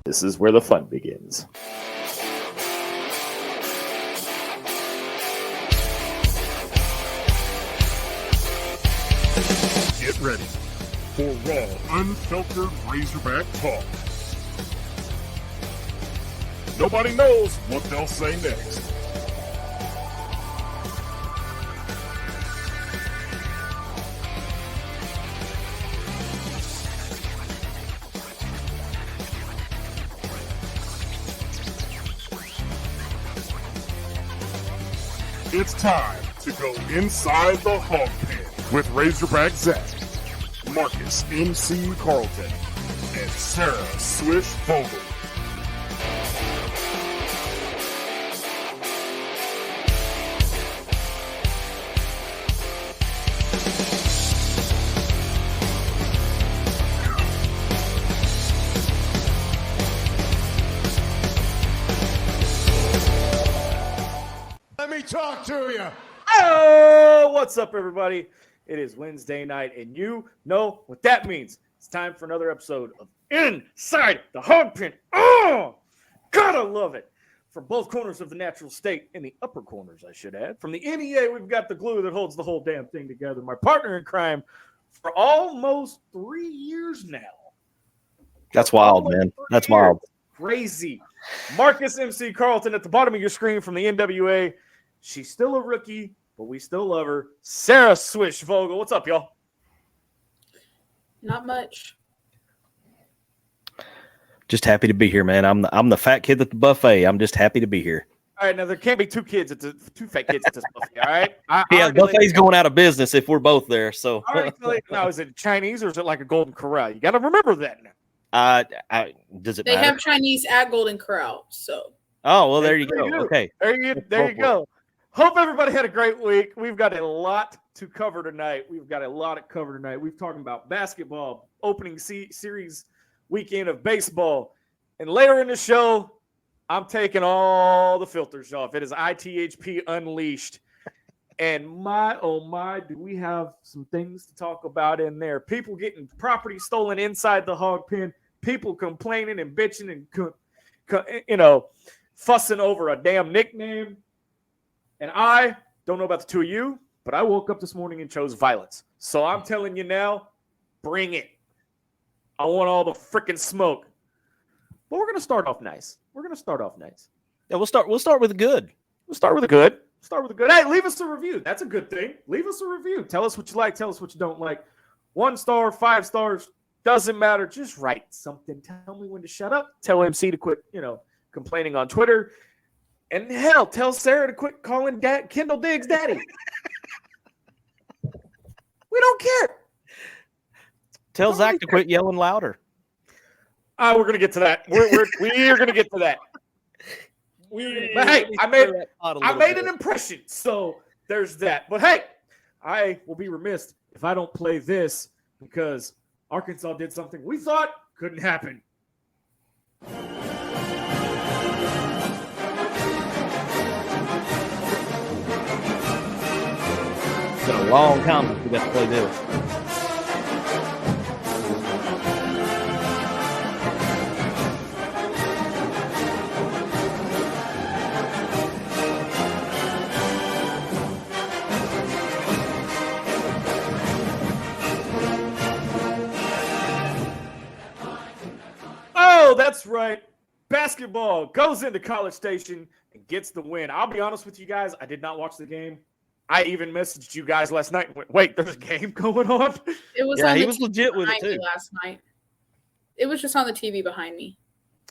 This is where the fun begins. Get ready for raw, unfiltered Razorback talk. Nobody knows what they'll say next. It's time to go inside the Hog Pen with Razorback Zach, Marcus MC Carlton, and Sarah Swish Vogel. Let me talk to you. Oh, what's up, everybody? It is Wednesday night, and you know what that means. It's time for another episode of Inside the Hog Pen. Oh, God, I love it. From both corners of the natural state, in the upper corners, I should add. From the NEA, we've got the glue that holds the whole damn thing together. My partner in crime for almost 3 years now. That's wild, man. That's wild. Crazy. Marcus MC Carlton at the bottom of your screen from the NWA. She's still a rookie, but we still love her. Sarah Swish Vogel. What's up, y'all? Not much. Just happy to be here, man. I'm the fat kid at the buffet. I'm just happy to be here. All right, now there can't be two fat kids at this buffet, all right? Yeah, buffet's going out of business if we're both there. So now, is it Chinese or is it like a Golden Corral? You got to remember that now. Does it They matter? have Chinese at Golden Corral, so. Oh, well, there you go. Okay. There you go. Hope everybody had a great week. We've got a lot to cover tonight. We've talking about basketball, opening series weekend of baseball. And later in the show, I'm taking all the filters off. It is ITHP Unleashed. And my, oh my, do we have some things to talk about in there. People getting property stolen inside the Hog Pen. People complaining and bitching and, fussing over a damn nickname. And I don't know about the two of you, but I woke up this morning and chose violence. So I'm telling you now, bring it. I want all the freaking smoke. But we're going to start off nice. Yeah, we'll start with the good. We'll start with the good. Hey, leave us a review. That's a good thing. Leave us a review. Tell us what you like. Tell us what you don't like. 1 star, 5 stars, doesn't matter. Just write something. Tell me when to shut up. Tell MC to quit, complaining on Twitter. And hell, tell Sarah to quit calling Kendall Diggs daddy. We don't care. Tell Zach to quit yelling louder. We're going to get to that. We're going to get to that. But hey, I made an impression, so there's that. But hey, I will be remiss if I don't play this because Arkansas did something we thought couldn't happen. It's been a long time since we got to play this. Oh, that's right. Basketball goes into College Station and gets the win. I'll be honest with you guys. I did not watch the game. I even messaged you guys last night and went, wait, there's a game going on? It was he was legit with it too. Last night. It was just on the TV behind me.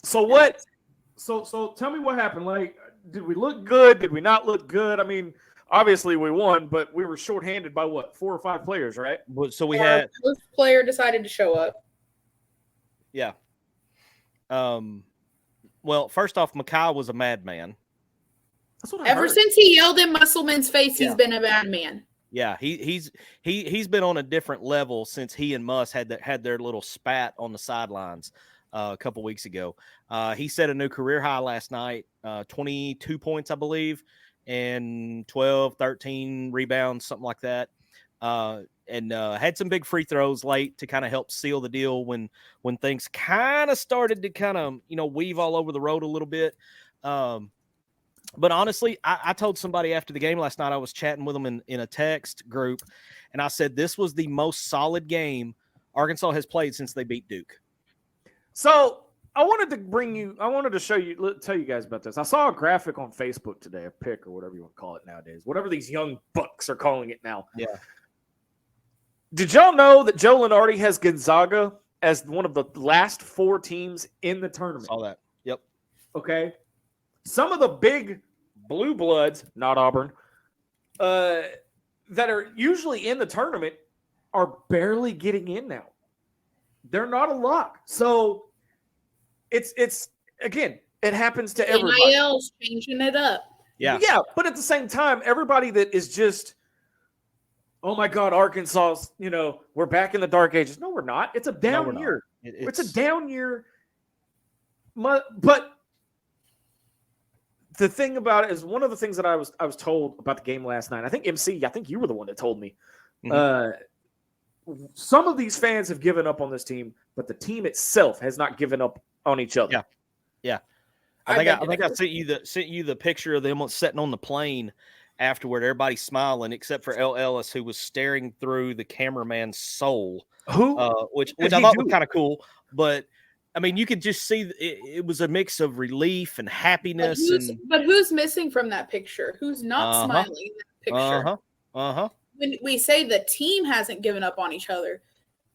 So what? So tell me what happened. Like, did we look good? Did we not look good? I mean, obviously we won, but we were shorthanded by what, 4 or 5 players, right? So we had first player decided to show up. Yeah. Well, first off, Makai was a madman. That's what I Ever heard. since he yelled in Musselman's face, he's been a bad man. Yeah, he's been on a different level since he and Muss had their little spat on the sidelines a couple weeks ago. He set a new career high last night, 22 points, I believe, and 12, 13 rebounds, something like that. had some big free throws late to kind of help seal the deal when things kind of started to kind of weave all over the road a little bit. But honestly, I told somebody after the game last night, I was chatting with them in a text group, and I said this was the most solid game Arkansas has played since they beat Duke. So I wanted to tell you guys about this. I saw a graphic on Facebook today, a pic or whatever you want to call it nowadays, whatever these young bucks are calling it now. Yeah. Did y'all know that Joe Lunardi has Gonzaga as one of the last 4 teams in the tournament? Saw that. Yep. Okay. Some of the big blue bloods, not Auburn, that are usually in the tournament are barely getting in now. They're not a lock. So it's again, it happens to everybody. NIL's changing it up. Yeah. Yeah, but at the same time, everybody that is just, oh my God, Arkansas's, we're back in the dark ages. No, we're not. It's a down year. It's a down year. But the thing about it is, one of the things that I was told about the game last night, I think you were the one that told me. Mm-hmm. Some of these fans have given up on this team, but the team itself has not given up on each other. Yeah. I think I sent you the picture of them sitting on the plane afterward. Everybody's smiling except for L. Ellis, who was staring through the cameraman's soul. Which I thought was kind of cool, but I mean, you could just see it was a mix of relief and happiness. But who's missing from that picture? Who's not smiling in that picture? When we say the team hasn't given up on each other,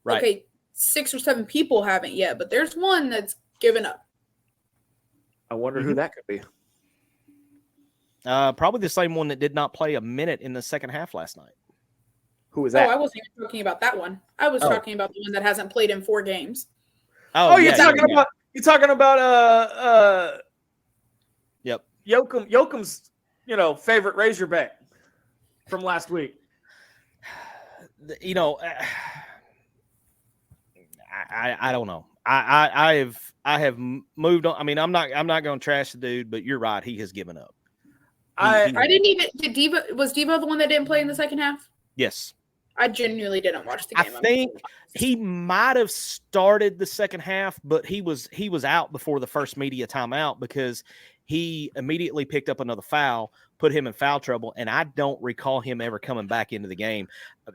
right? Okay, 6 or 7 people haven't yet, but there's one that's given up. I wonder who that could be. Probably the same one that did not play a minute in the second half last night. Who was that? Oh, I wasn't even talking about that one. I was talking about the one that hasn't played in 4 games. You're talking about Yep. Yoakum's favorite Razorback from last week. I don't know. I have moved on. I mean, I'm not going to trash the dude, but you're right. He has given up. Was Devo the one that didn't play in the second half? Yes. I genuinely didn't watch the game. I think he might have started the second half, but he was out before the first media timeout because he immediately picked up another foul, put him in foul trouble, and I don't recall him ever coming back into the game.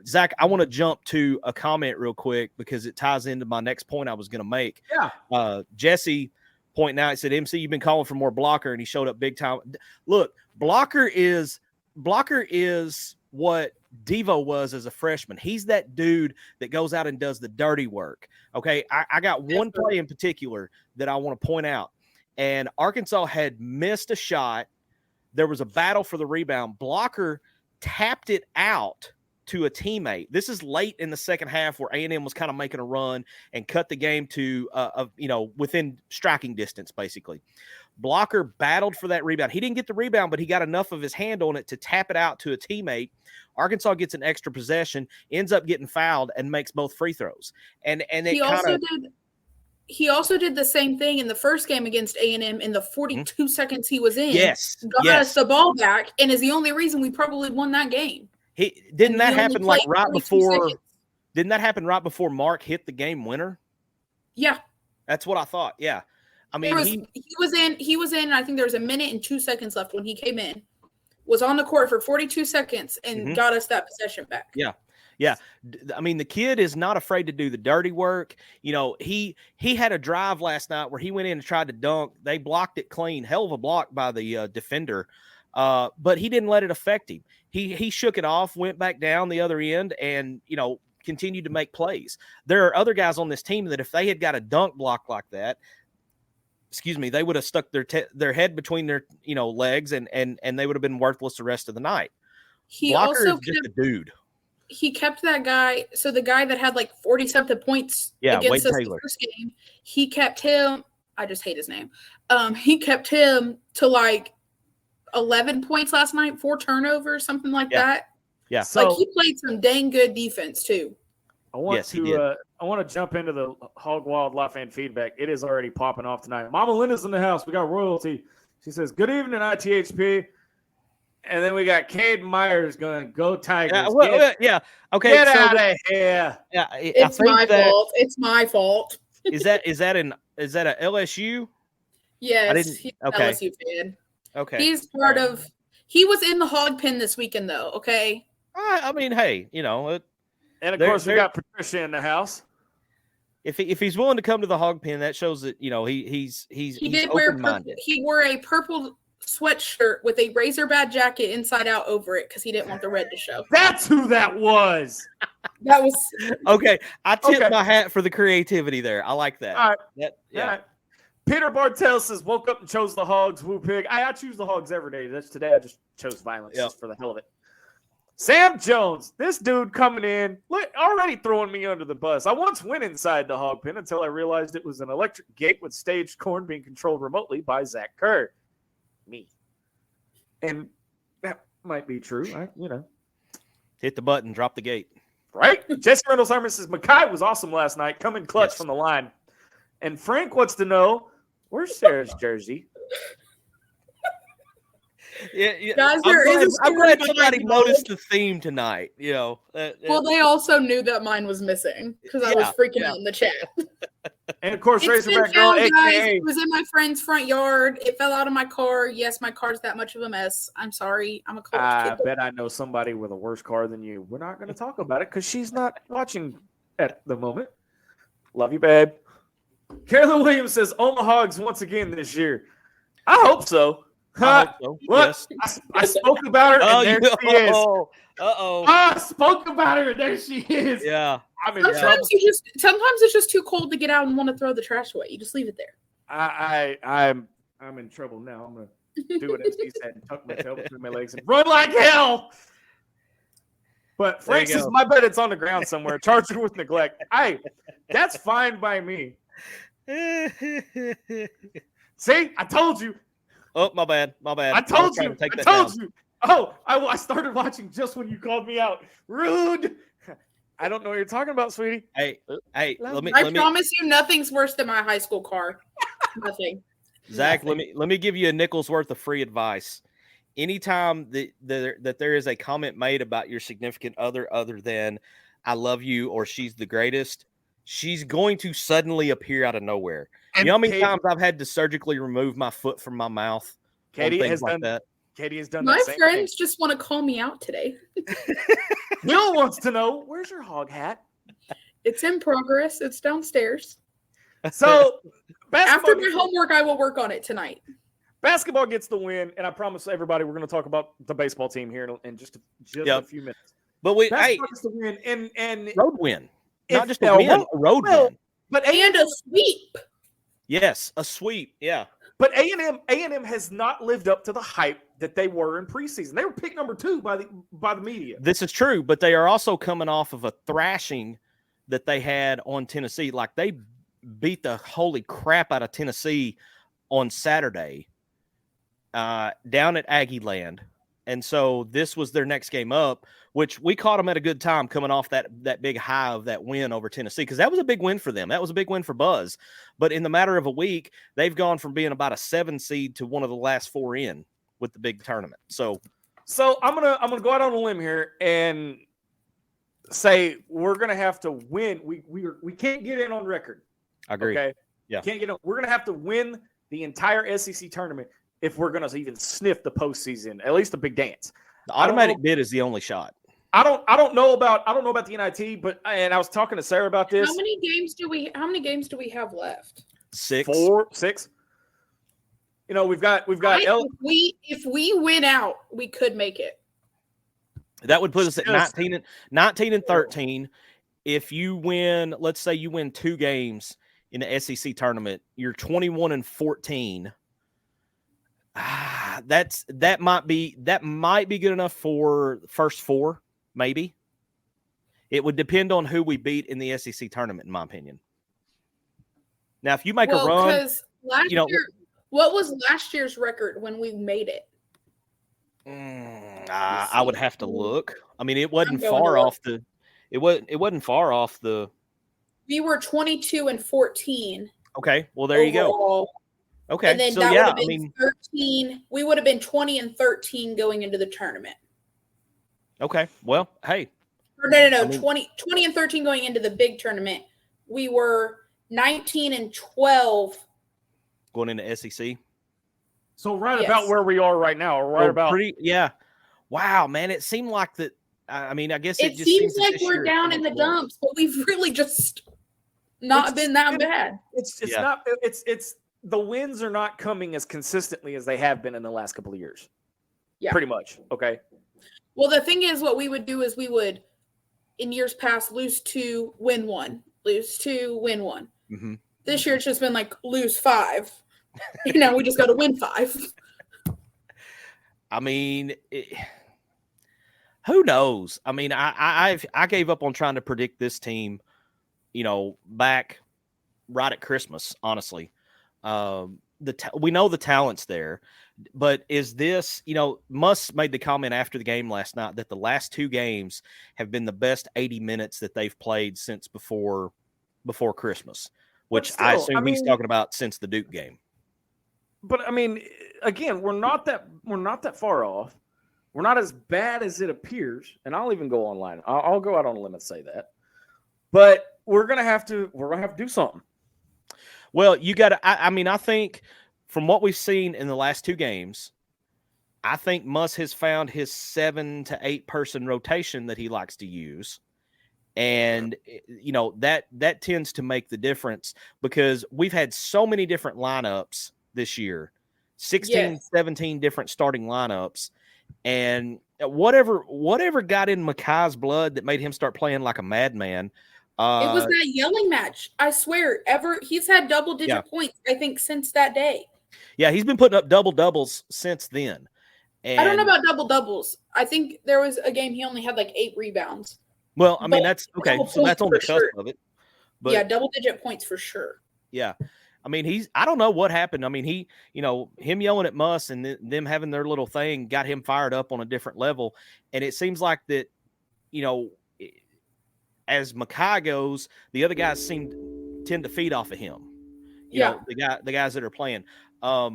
Zach, I want to jump to a comment real quick because it ties into my next point I was going to make. Yeah. Jesse pointing out, he said, MC, you've been calling for more blocker, and he showed up big time. Look, blocker is what Devo was as a freshman. He's that dude that goes out and does the dirty work. Okay, I got one play in particular that I want to point out. And Arkansas had missed a shot. There was a battle for the rebound. Blocker tapped it out to a teammate. This is late in the second half where A&M was kind of making a run and cut the game to, within striking distance, basically. Blocker battled for that rebound. He didn't get the rebound, but he got enough of his hand on it to tap it out to a teammate. Arkansas gets an extra possession, ends up getting fouled, and makes both free throws. He also did the same thing in the first game against A&M in the 42 seconds he was in. Yes. Got us the ball back, and is the only reason we probably won that game. Didn't that happen right before Mark hit the game winner? Yeah. That's what I thought. Yeah. I mean, he was in, I think there was a minute and 2 seconds left when he came in, was on the court for 42 seconds and got us that possession back. Yeah. Yeah. I mean, the kid is not afraid to do the dirty work. He had a drive last night where he went in and tried to dunk. They blocked it clean. Hell of a block by the defender. But he didn't let it affect him. He shook it off, went back down the other end and, continued to make plays. There are other guys on this team that if they had got a dunk block like that, they would have stuck their head between their, legs and they would have been worthless the rest of the night. Blocker is just a dude. He kept that guy. So the guy that had 40-something points against Wade us Taylor. the first game, he kept him. I just hate his name. He kept him to 11 points last night, 4 turnovers, something like that. Yeah. So he played some dang good defense too. I want to jump into the Hog Wildlife and feedback. It is already popping off tonight. Mama Linda's in the house. We got royalty. She says, "Good evening, ITHP." And then we got Cade Myers going, go Tigers. Yeah. Okay. Get out of here. Yeah. It's my fault. It's my fault. Is that a LSU? Yes. He's an okay. LSU fan. Okay. He's part of. He was in the Hog Pen this weekend, though. Okay. I mean, hey, and of course we got Patricia in the house. If he's willing to come to the Hog Pen, that shows that he's did wear he wore a purple sweatshirt with a Razorback jacket inside out over it because he didn't want the red to show. That's who that was. That was okay. I tip my hat for the creativity there. I like that. All right. All right. Peter Bartel says, woke up and chose the Hogs. Woo pig. I choose the Hogs every day. That's today. I just chose violence just for the hell of it. Sam Jones, this dude coming in, look, already throwing me under the bus. I once went inside the Hog Pen until I realized it was an electric gate with staged corn being controlled remotely by Zach Kerr. Me. And that might be true. Hit the button, drop the gate. Right? Jesse Reynolds Harmon says, Makai was awesome last night, coming clutch from the line. And Frank wants to know, where's Sarah's jersey? Yeah. Guys, I'm glad somebody noticed the theme tonight. Well, they also knew that mine was missing because I was freaking out in the chat. And of course, Razorback Girl, AKA. It was in my friend's front yard. It fell out of my car. Yes, my car's that much of a mess. I'm sorry. I'm a college kid. I bet I know somebody with a worse car than you. We're not going to talk about it because she's not watching at the moment. Love you, babe. Carolyn Williams says, "Own the Hogs once again this year." I hope so. I hope so. Yes. I spoke about her, and there she is. I spoke about her, and there she is. Yeah. Sometimes it's just too cold to get out and want to throw the trash away. You just leave it there. I'm in trouble now. I'm gonna do it as he said and tuck my tail between my legs and run like hell. But Frank says, "My bet it's on the ground somewhere. Charge her with neglect." That's fine by me. See, I told you. Oh, my bad. I told you. Oh, I started watching just when you called me out. Rude. I don't know what you're talking about, sweetie. Hey, I promise you nothing's worse than my high school car. Nothing. Zach, let me give you a nickel's worth of free advice. Anytime that there is a comment made about your significant other than "I love you" or "she's the greatest," she's going to suddenly appear out of nowhere. You know how many times I've had to surgically remove my foot from my mouth? Katie has done that. Katie has done my that. My friends just want to call me out today. Bill wants to know, where's your hog hat? It's in progress. It's downstairs. So after my homework, I will work on it tonight. Basketball gets the win, and I promise everybody we're going to talk about the baseball team here in just a few minutes. But basketball gets the win and road win, not just a win, a road win. But and a sweep. Yes, a sweep. Yeah. But A&M has not lived up to the hype that they were in preseason. They were picked number 2 by the media. This is true, but they are also coming off of a thrashing that they had on Tennessee. Like, they beat the holy crap out of Tennessee on Saturday down at Aggie Land. And so this was their next game up, which we caught them at a good time coming off that big high of that win over Tennessee, because that was a big win for them. That was a big win for Buzz. But in the matter of a week, they've gone from being about a 7 seed to one of the last 4 in with the big tournament. So I'm gonna go out on a limb here and say we're gonna have to win. We can't get in on record. I agree. Okay. Yeah. Can't get in. We're gonna have to win the entire SEC tournament if we're going to even sniff the postseason, at least the big dance. The automatic bid is the only shot. I don't know about the NIT, but I was talking to Sarah about this. How many games do we have left? 6. 6. You know, we've got if we win out, we could make it. That would put us at 19 and 13. If you win, let's say you win 2 games in the SEC tournament, you're 21 and 14. That might be good enough for the first 4, maybe. It would depend on who we beat in the SEC tournament, in my opinion. Now, if you make a run, because last year, what was last year's record when we made it? I would have to look. I mean, it wasn't far off the. It wasn't far off the. We were 22 and 14. Okay, well there overall. You go. Okay. And then So that would yeah, have been 13. We would have been 20-13 going into the tournament. okay. Well, hey. Or no. I mean- 20-13 going into the big tournament. We were 19-12 going into SEC. So right Yes. about where we are right now, or right Well, about yeah. Wow, man, it seemed like that. I mean, I guess It just seems that like this we're year down so in the much more. dumps, but we've really just not It's been that been- bad. it's Yeah. not it's the wins are not coming as consistently as they have been in the last couple of years. Yeah. Pretty much. Okay. Well, the thing is, what we would do is we would, in years past, lose 2, win 1, lose 2, win 1. Mhm. This year it's just been like lose 5. We just got to win 5. I mean, who knows? I mean, I gave up on trying to predict this team, back right at Christmas. Honestly, we know the talent's there, but is this? Muss made the comment after the game last night that the last 2 games have been the best 80 minutes that they've played since before Christmas, which still, I assume he's talking about since the Duke game. But I mean, again, we're not that far off. We're not as bad as it appears, and I'll even go online. I'll go out on a limb and say that. But we're gonna have to do something. Well, you got to. I think from what we've seen in the last 2 games, I think Muss has found his 7 to 8 person rotation that he likes to use, and that tends to make the difference because we've had so many different lineups this year, 16, 17 different starting lineups. And whatever got in Makai's blood that made him start playing like a madman. It was that yelling match. I swear, he's had double-digit points, I think, since that day. Yeah, he's been putting up double-doubles since then. And, I don't know about double-doubles. I think there was a game he only had like 8 rebounds. Well, I mean, that's okay. So that's on the cusp of it. But yeah, double-digit points for sure. Yeah. I mean, I don't know what happened. I mean, him yelling at Muss and them having their little thing got him fired up on a different level. And it seems like that, as Makai goes, the other guys tend to feed off of him. The guys that are playing. I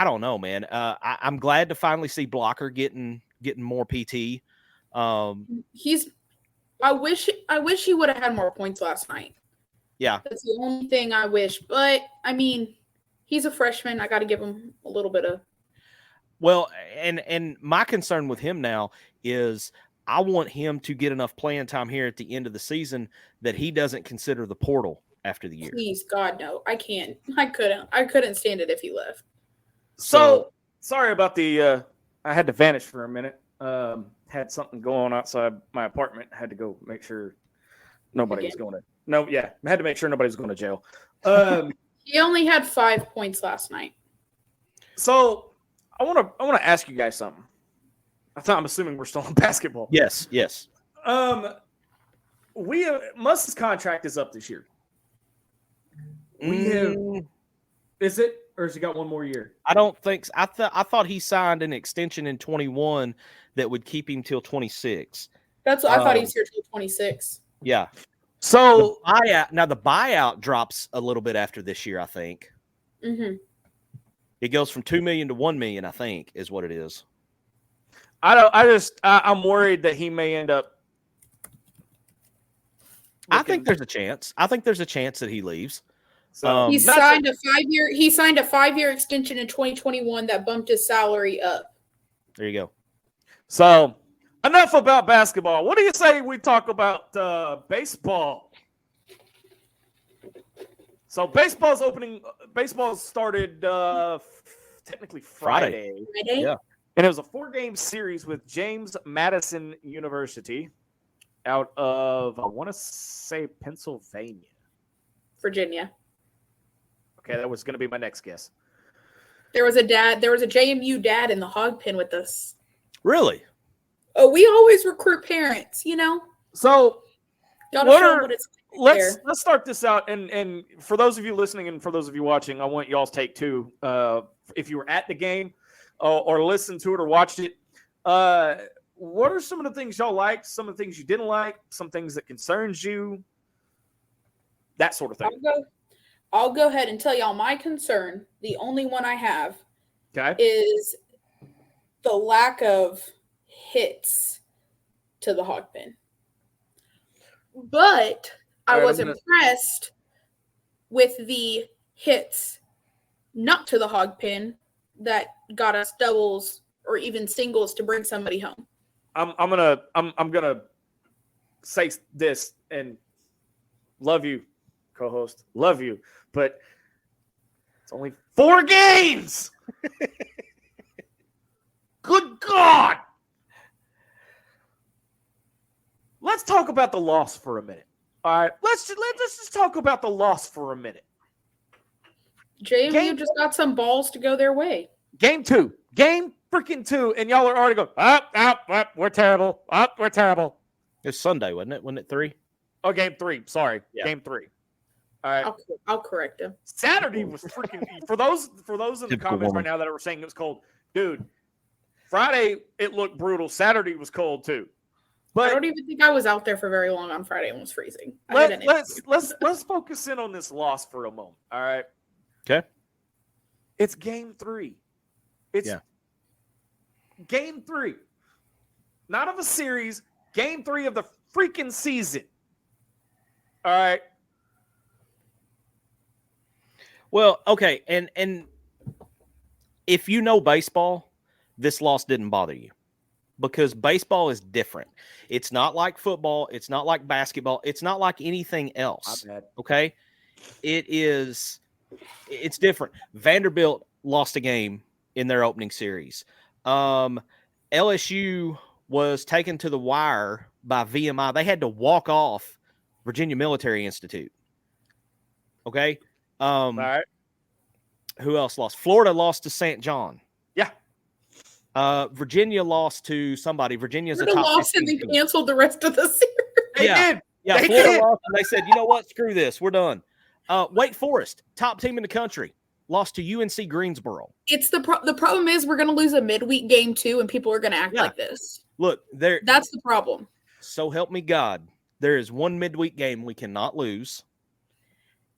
don't know, man. I'm glad to finally see Blocker getting more PT. I wish he would have had more points last night. Yeah. That's the only thing I wish. But, I mean, he's a freshman. I got to give him a little bit of. Well, and my concern with him now is I want him to get enough playing time here at the end of the season that he doesn't consider the portal after the year. Please, God, no. I can't. I couldn't stand it if he left. So sorry about the I had to vanish for a minute. Had something going on outside my apartment. Had to go make sure nobody was going to. No, yeah. I had to make sure nobody was going to jail. He only had 5 points last night. So I want to ask you guys something. I'm assuming we're still on basketball. Yes. Muss's contract is up this year. Is it, or has he got one more year? I don't think so. I thought he signed an extension in 21 that would keep him till 26. That's what I thought he was here till 26. Yeah. So the buyout drops a little bit after this year, I think. Mm-hmm. It goes from $2 million to $1 million, I think, is what it is. I'm worried that he may end up. I think there's a chance. I think there's a chance that he leaves. So He signed a 5-year extension in 2021 that bumped his salary up. There you go. So enough about basketball. What do you say we talk about baseball? So baseball started technically Friday. Yeah. And it was a 4-game series with James Madison University out of, I want to say, Pennsylvania. Virginia. Okay, that was going to be my next guess. There was a JMU dad in the Hog Pen with us. Really? Oh, we always recruit parents, So what it's like let's start this out. And for those of you listening and for those of you watching, I want y'all's take too. If you were at the game or listened to it or watched it, what are some of the things y'all liked, some of the things you didn't like, some things that concerns you, that sort of thing? I'll go ahead and tell y'all my concern. The only one I have Okay. is the lack of hits to the Hog Pen. But I All right, was impressed with the hits not to the Hog Pen that got us doubles or even singles to bring somebody home. I'm gonna say this and love you, co-host. Love you, but it's only 4 games. Good God. Let's talk about the loss for a minute. All right, let's just talk about the loss for a minute. JMU just got some balls to go their way. Game 2, game freaking 2, and y'all are already going up. We're terrible. We're terrible. It's Sunday, wasn't it? Wasn't it 3? Oh, game 3. Sorry, Yeah. game 3. All right. I'll correct him. Saturday was freaking for those in the comments right now that were saying it was cold, dude. Friday it looked brutal. Saturday was cold too. But I don't even think I was out there for very long on Friday and was freezing. let's focus in on this loss for a moment. All right. Okay. It's game 3. It's game 3. Not of a series, game 3 of the freaking season. All right. Well, okay, and if you know baseball, this loss didn't bother you because baseball is different. It's not like football. It's not like basketball. It's not like anything else. Okay, it's different. Vanderbilt lost a game in their opening series. LSU was taken to the wire by VMI. They had to walk off Virginia Military Institute. Okay. All right. Who else lost? Florida lost to St. John. Yeah. Virginia lost to somebody. Virginia's a Florida top lost and they 15 canceled the rest of the series. They did. Yeah, They Florida did. lost and they said, you know what? Screw this. We're done. Wake Forest, top team in the country, lost to UNC Greensboro. It's the problem is we're going to lose a midweek game too, and people are going to act like this. Look, That's the problem. So help me God. There is one midweek game we cannot lose.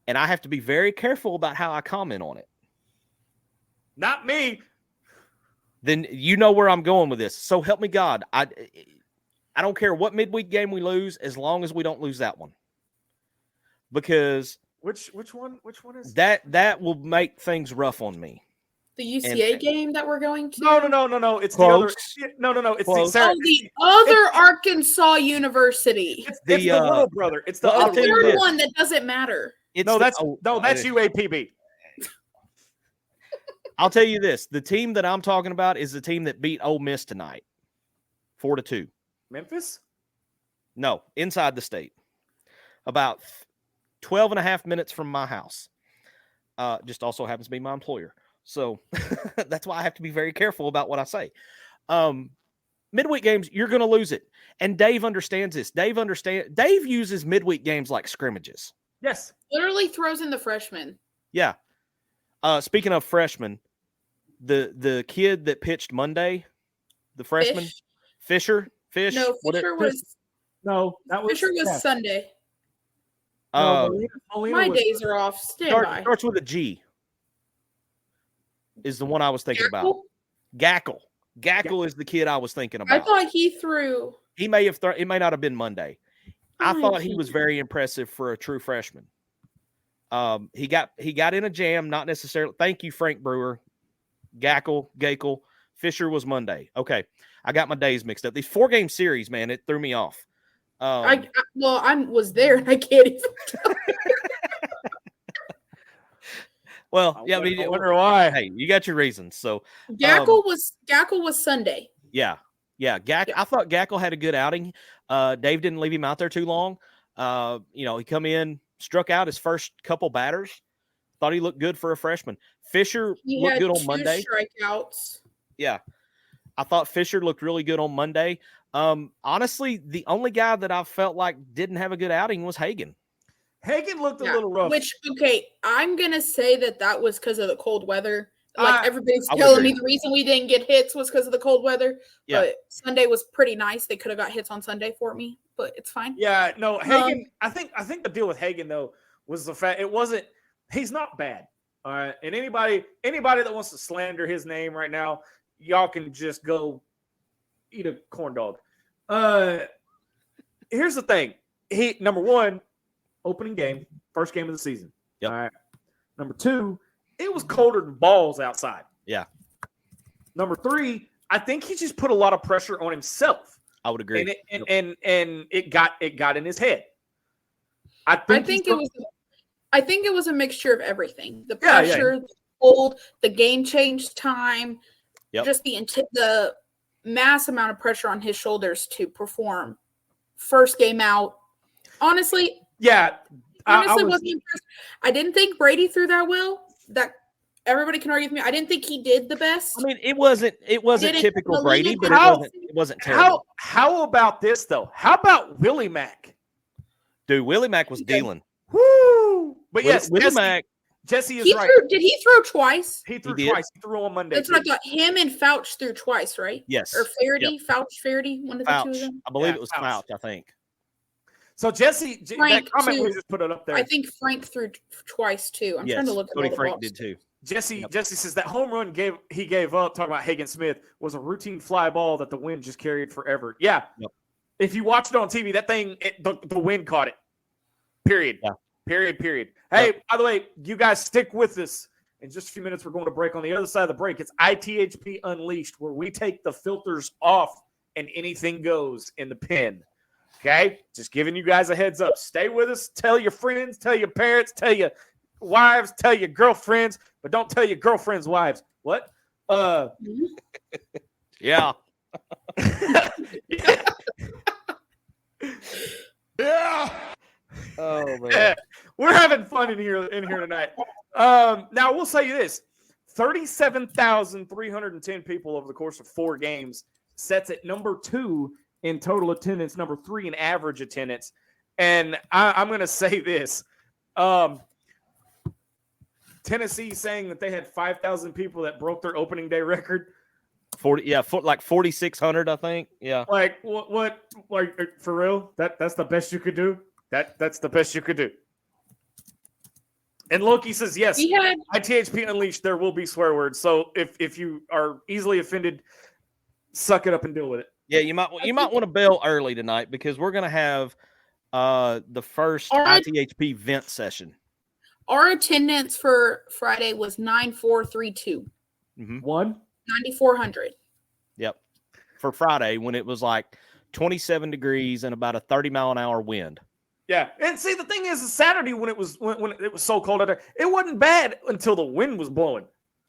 And I have to be very careful about how I comment on it. Not me. Then you know where I'm going with this. So help me God. I don't care what midweek game we lose as long as we don't lose that one. Because Which one is that will make things rough on me. The UCA game that we're going to? No. It's Close. the other. No. It's Close. the Other Arkansas University. It's the little brother. It's the the The other thing third is- one that doesn't matter. that's UAPB. I'll tell you this. The team that I'm talking about is the team that beat Ole Miss tonight. 4-2. Memphis? No, inside the state. About 12 and a half minutes from my house. Just also happens to be my employer. So that's why I have to be very careful about what I say. Midweek games, you're going to lose it. And Dave understands this. Dave uses midweek games like scrimmages. Yes. Literally throws in the freshmen. Yeah. Speaking of freshmen, the kid that pitched Monday, the freshman, Fish. No, Fisher was Sunday. My days are off. Stand by. Starts with a G. Is the one I was thinking about. Gackle. Gackle is the kid I was thinking about. I thought he threw. He may have it may not have been Monday. I thought he was very impressive for a true freshman. He got in a jam, not necessarily. Thank you, Frank Brewer. Gackle. Fisher was Monday. Okay. I got my days mixed up. These 4-game series, man, it threw me off. I was there and I can't even tell. Well, yeah, I wonder why. Hey, you got your reasons. So Gackle was Sunday. Yeah. I thought Gackle had a good outing. Dave didn't leave him out there too long. He come in, struck out his first couple batters. Thought he looked good for a freshman. Fisher looked good on Monday. Strikeouts. Yeah. I thought Fisher looked really good on Monday. Honestly, the only guy that I felt like didn't have a good outing was Hagan. Hagan looked a little rough. I'm going to say that was because of the cold weather. Like everybody's I telling me the reason we didn't get hits was because of the cold weather. Yeah. But Sunday was pretty nice. They could have got hits on Sunday for me, but it's fine. Yeah, no, Hagan. I think the deal with Hagan though was the fact He's not bad. All right. And anybody that wants to slander his name right now, y'all can just go eat a corn dog. Here's the thing. He, number one, opening game, first game of the season. Yep. All right. Number two, it was colder than balls outside. Yeah. Number three, I think he just put a lot of pressure on himself. I would agree. And it got in his head. I think it was a mixture of everything. The pressure, the cold, the game change time, just the mass amount of pressure on his shoulders to perform first game out. Honestly, wasn't impressed. I didn't think Brady threw that well. That everybody can argue with me. I didn't think he did the best. I mean, it wasn't typical Brady, but it wasn't terrible. How about this though? How about Willie Mack? Dude, Willie Mack was dealing. Woo! But Willie Mack. Jesse is right. Did he throw twice? He threw twice. He threw on Monday. That's what I thought. Him and Fouch threw twice, right? Yes. Or Faraday, Fouch, Faraday, one of the two of them. I believe it was Fouch, I think. So Jesse, Frank that comment too. we just put it up there. I think Frank threw twice too. I'm trying to look at all the Frank balls. did too. Jesse says that home run he gave up, talking about Hagen Smith, was a routine fly ball that the wind just carried forever. Yeah. Yep. If you watched it on TV, that thing, the wind caught it. Period. Yeah. Period. Hey, by the way, you guys stick with us. In just a few minutes, we're going to break. On the other side of the break, it's ITHP Unleashed, where we take the filters off and anything goes in the pen. Okay? Just giving you guys a heads up. Stay with us. Tell your friends, tell your parents, tell your wives, tell your girlfriends, but don't tell your girlfriends' wives. What? Yeah. Yeah. Oh man. We're having fun in here tonight. Now we'll say this: 37,310 people over the course of 4 games sets at number 2 in total attendance, number 3 in average attendance. And I'm going to say this: Tennessee saying that they had 5,000 people that broke their opening day record. 4,600, I think. Yeah. Like what? Like for real? That's the best you could do. That's the best you could do. And Loki says yes. ITHP Unleashed. There will be swear words. So if you are easily offended, suck it up and deal with it. Yeah, you might want to bail early tonight because we're gonna have the first ITHP vent session. Our attendance for Friday was 9,432. 9,400. Yep. For Friday, when it was like 27 degrees and about a 30-mile-an-hour wind. Yeah, and see, the thing is Saturday when it was so cold out there, it wasn't bad until the wind was blowing.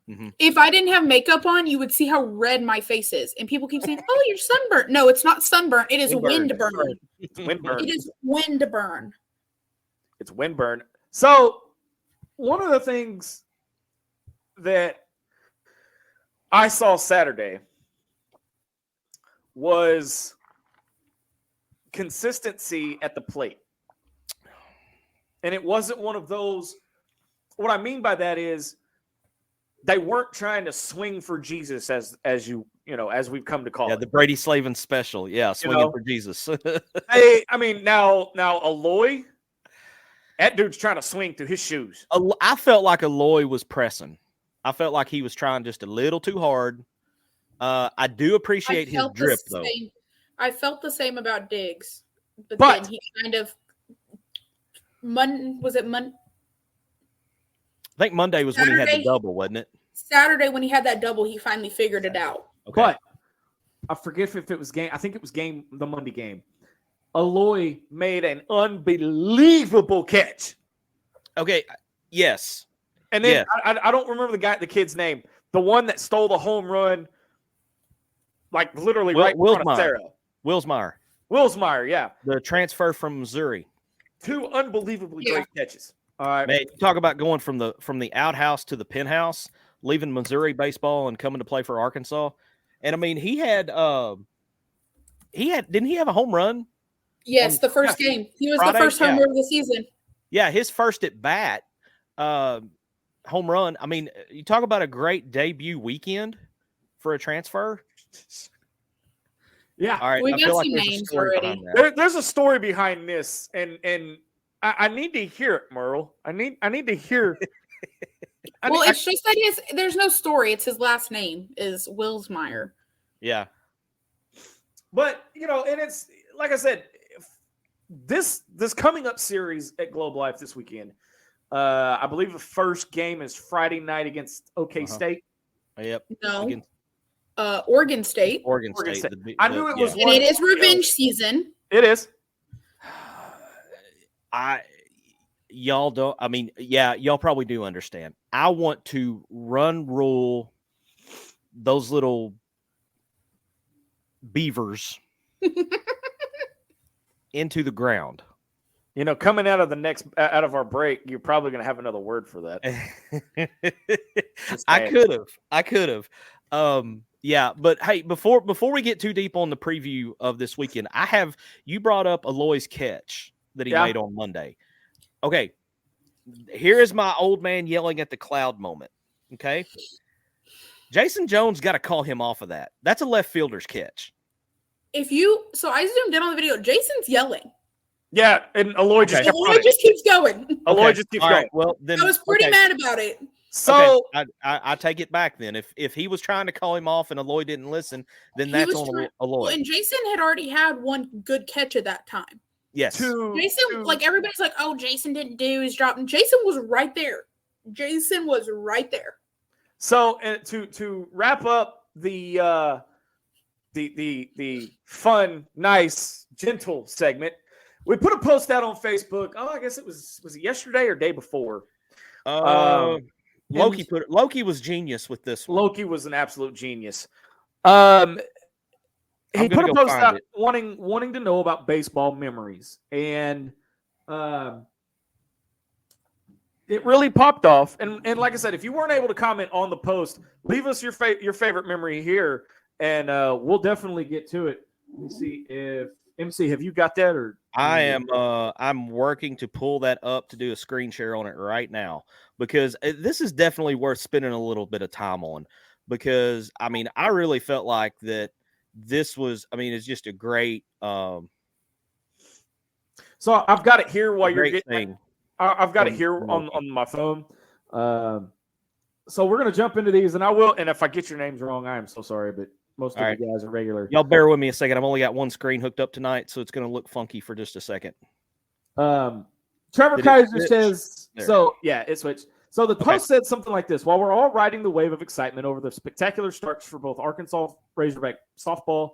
Mm-hmm. If I didn't have makeup on, you would see how red my face is. And people keep saying, "Oh, you're sunburnt." No, it's not sunburnt. It is wind burn. It's wind burn. It is wind burn. It's wind burn. So one of the things that I saw Saturday was consistency at the plate. And it wasn't one of those. What I mean by that is they weren't trying to swing for Jesus as we've come to call it. The Brady Slavin special. Yeah, swinging for Jesus. Hey, I mean, now Aloy, that dude's trying to swing through his shoes. I felt like Aloy was pressing. I felt like he was trying just a little too hard. I do appreciate his drip, though. I felt the same about Diggs. But then he kind of was it Monday? I think Monday was when he had the double, wasn't it? Saturday when he had that double, he finally figured it out. Okay. But I forget if it was game. I think it was the Monday game. Aloy made an unbelievable catch. Okay. Yes. And then I don't remember the kid's name. The one that stole the home run, like literally right in front of Sarah. Wilsmeyer, yeah. The transfer from Missouri. 2 unbelievably great catches. All right. Man, talk about going from the outhouse to the penthouse, leaving Missouri baseball and coming to play for Arkansas. And I mean, didn't he have a home run? Yes, the first game. He was Friday? The first homer of the season. Yeah, his first at bat, home run. I mean, you talk about a great debut weekend for a transfer. Yeah. All right. We got some names already. There's a story behind this, and I need to hear it, Merle. I need to hear. It's just that there's no story. It's his last name is Wilsmeyer. Yeah. But, and it's like I said, this coming up series at Globe Life this weekend, I believe the first game is Friday night against OK State. Yep. No. Oregon State. Oregon State. I knew it was and it is revenge season. It is. Y'all probably do understand. I want to rule those little beavers into the ground. Coming out of our break, you're probably going to have another word for that. I could have. Yeah, but hey, before we get too deep on the preview of this weekend, you brought up Aloy's catch that he made on Monday. Okay, here is my old man yelling at the cloud moment. Okay, Jason Jones got to call him off of that. That's a left fielder's catch. I zoomed in on the video. Jason's yelling. Yeah, and Aloy just keeps going. Aloy just keeps going. Right, well, then I was pretty mad about it. So I take it back then. If he was trying to call him off and Aloy didn't listen, then that's on Aloy. And Jason had already had one good catch at that time. Yes. Jason, everybody's like, oh, Jason didn't do his job. And Jason was right there. So to wrap up the fun, nice, gentle segment, we put a post out on Facebook. Oh, I guess was it yesterday or day before? Loki was genius with this one. Loki was an absolute genius. He put a post out wanting to know about baseball memories, and it really popped off. And like I said, if you weren't able to comment on the post, leave us your favorite memory here, and we'll definitely get to it. Let me see if MC, have you got that? Or I'm working to pull that up to do a screen share on it right now, because this is definitely worth spending a little bit of time on, because I really felt like that this was, it's just a great so I've got it here while you're getting I've got it here on my phone. So we're gonna jump into these, and if I get your names wrong, I am so sorry, but most of you guys are regular. Y'all bear with me a second. I've only got one screen hooked up tonight, so it's going to look funky for just a second. Trevor Kaiser says, it switched. So the post said something like this: while we're all riding the wave of excitement over the spectacular starts for both Arkansas Razorback softball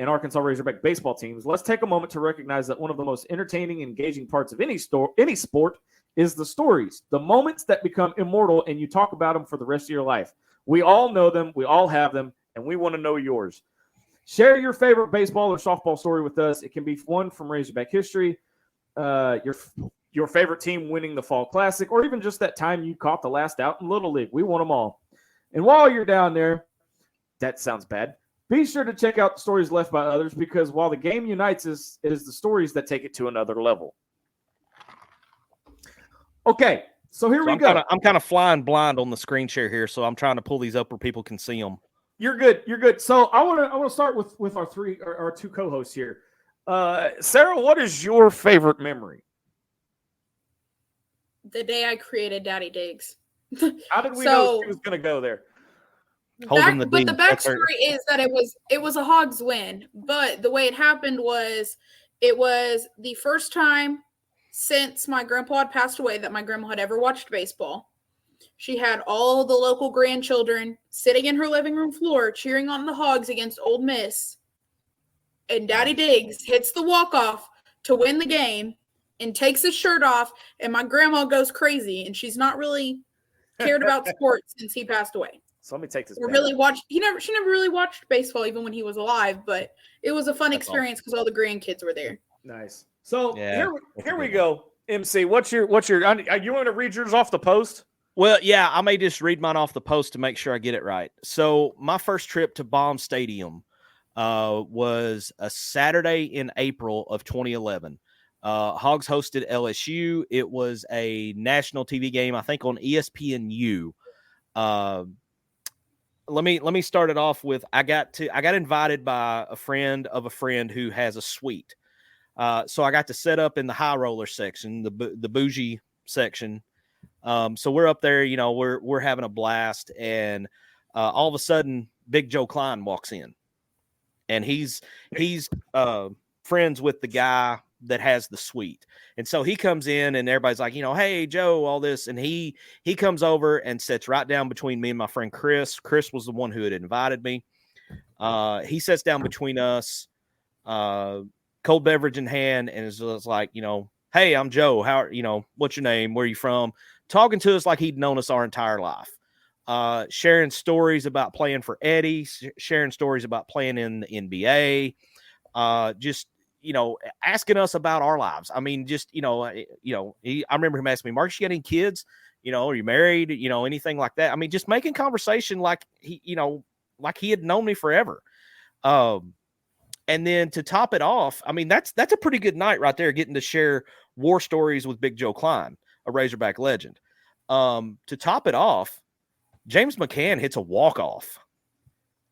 and Arkansas Razorback baseball teams, let's take a moment to recognize that one of the most entertaining and engaging parts of any sport is the stories, the moments that become immortal, and you talk about them for the rest of your life. We all know them. We all have them. And we want to know yours. Share your favorite baseball or softball story with us. It can be one from Razorback history, your favorite team winning the Fall Classic, or even just that time you caught the last out in Little League. We want them all. And while you're down there, that sounds bad, be sure to check out the stories left by others, because while the game unites us, it is the stories that take it to another level. Okay, so here we go. I'm kind of flying blind on the screen share here, so I'm trying to pull these up where people can see them. You're good. So I want to start with our two co-hosts here. Sarah, what is your favorite memory? The day I created Daddy Diggs. How did we know she was going to go there? The backstory is that it was a Hogs win, but the way it happened was it was the first time since my grandpa had passed away that my grandma had ever watched baseball. She had all the local grandchildren sitting in her living room floor cheering on the Hogs against Ole Miss. And Daddy Diggs hits the walk-off to win the game and takes his shirt off, and my grandma goes crazy, and she's not really cared about sports since he passed away. So let me take this. She never really watched baseball even when he was alive, but it was a fun experience because all the grandkids were there. Nice. So here we go. MC, what's your you want to read yours off the post? Well, yeah, I may just read mine off the post to make sure I get it right. So my first trip to Baum Stadium was a Saturday in April of 2011. Hogs hosted LSU. It was a national TV game, I think, on ESPNU. Let me start it off with I got invited by a friend of a friend who has a suite. So I got to set up in the high roller section, the bougie section. So we're up there, we're having a blast, and all of a sudden, Big Joe Klein walks in, and he's friends with the guy that has the suite. And so he comes in, and everybody's like, hey, Joe, all this. And he comes over and sits right down between me and my friend Chris. Chris was the one who had invited me. He sits down between us, cold beverage in hand, and is like, hey, I'm Joe. What's your name? Where are you from? Talking to us like he'd known us our entire life. Sharing stories about playing for Eddie, sharing stories about playing in the NBA, just, asking us about our lives. I mean, just, I remember him asking me, Marcus, you got any kids? Are you married? Anything like that. I mean, just making conversation like he had known me forever. And then to top it off, I mean, that's a pretty good night right there, getting to share war stories with Big Joe Klein, a Razorback legend. To top it off, James McCann hits a walk-off,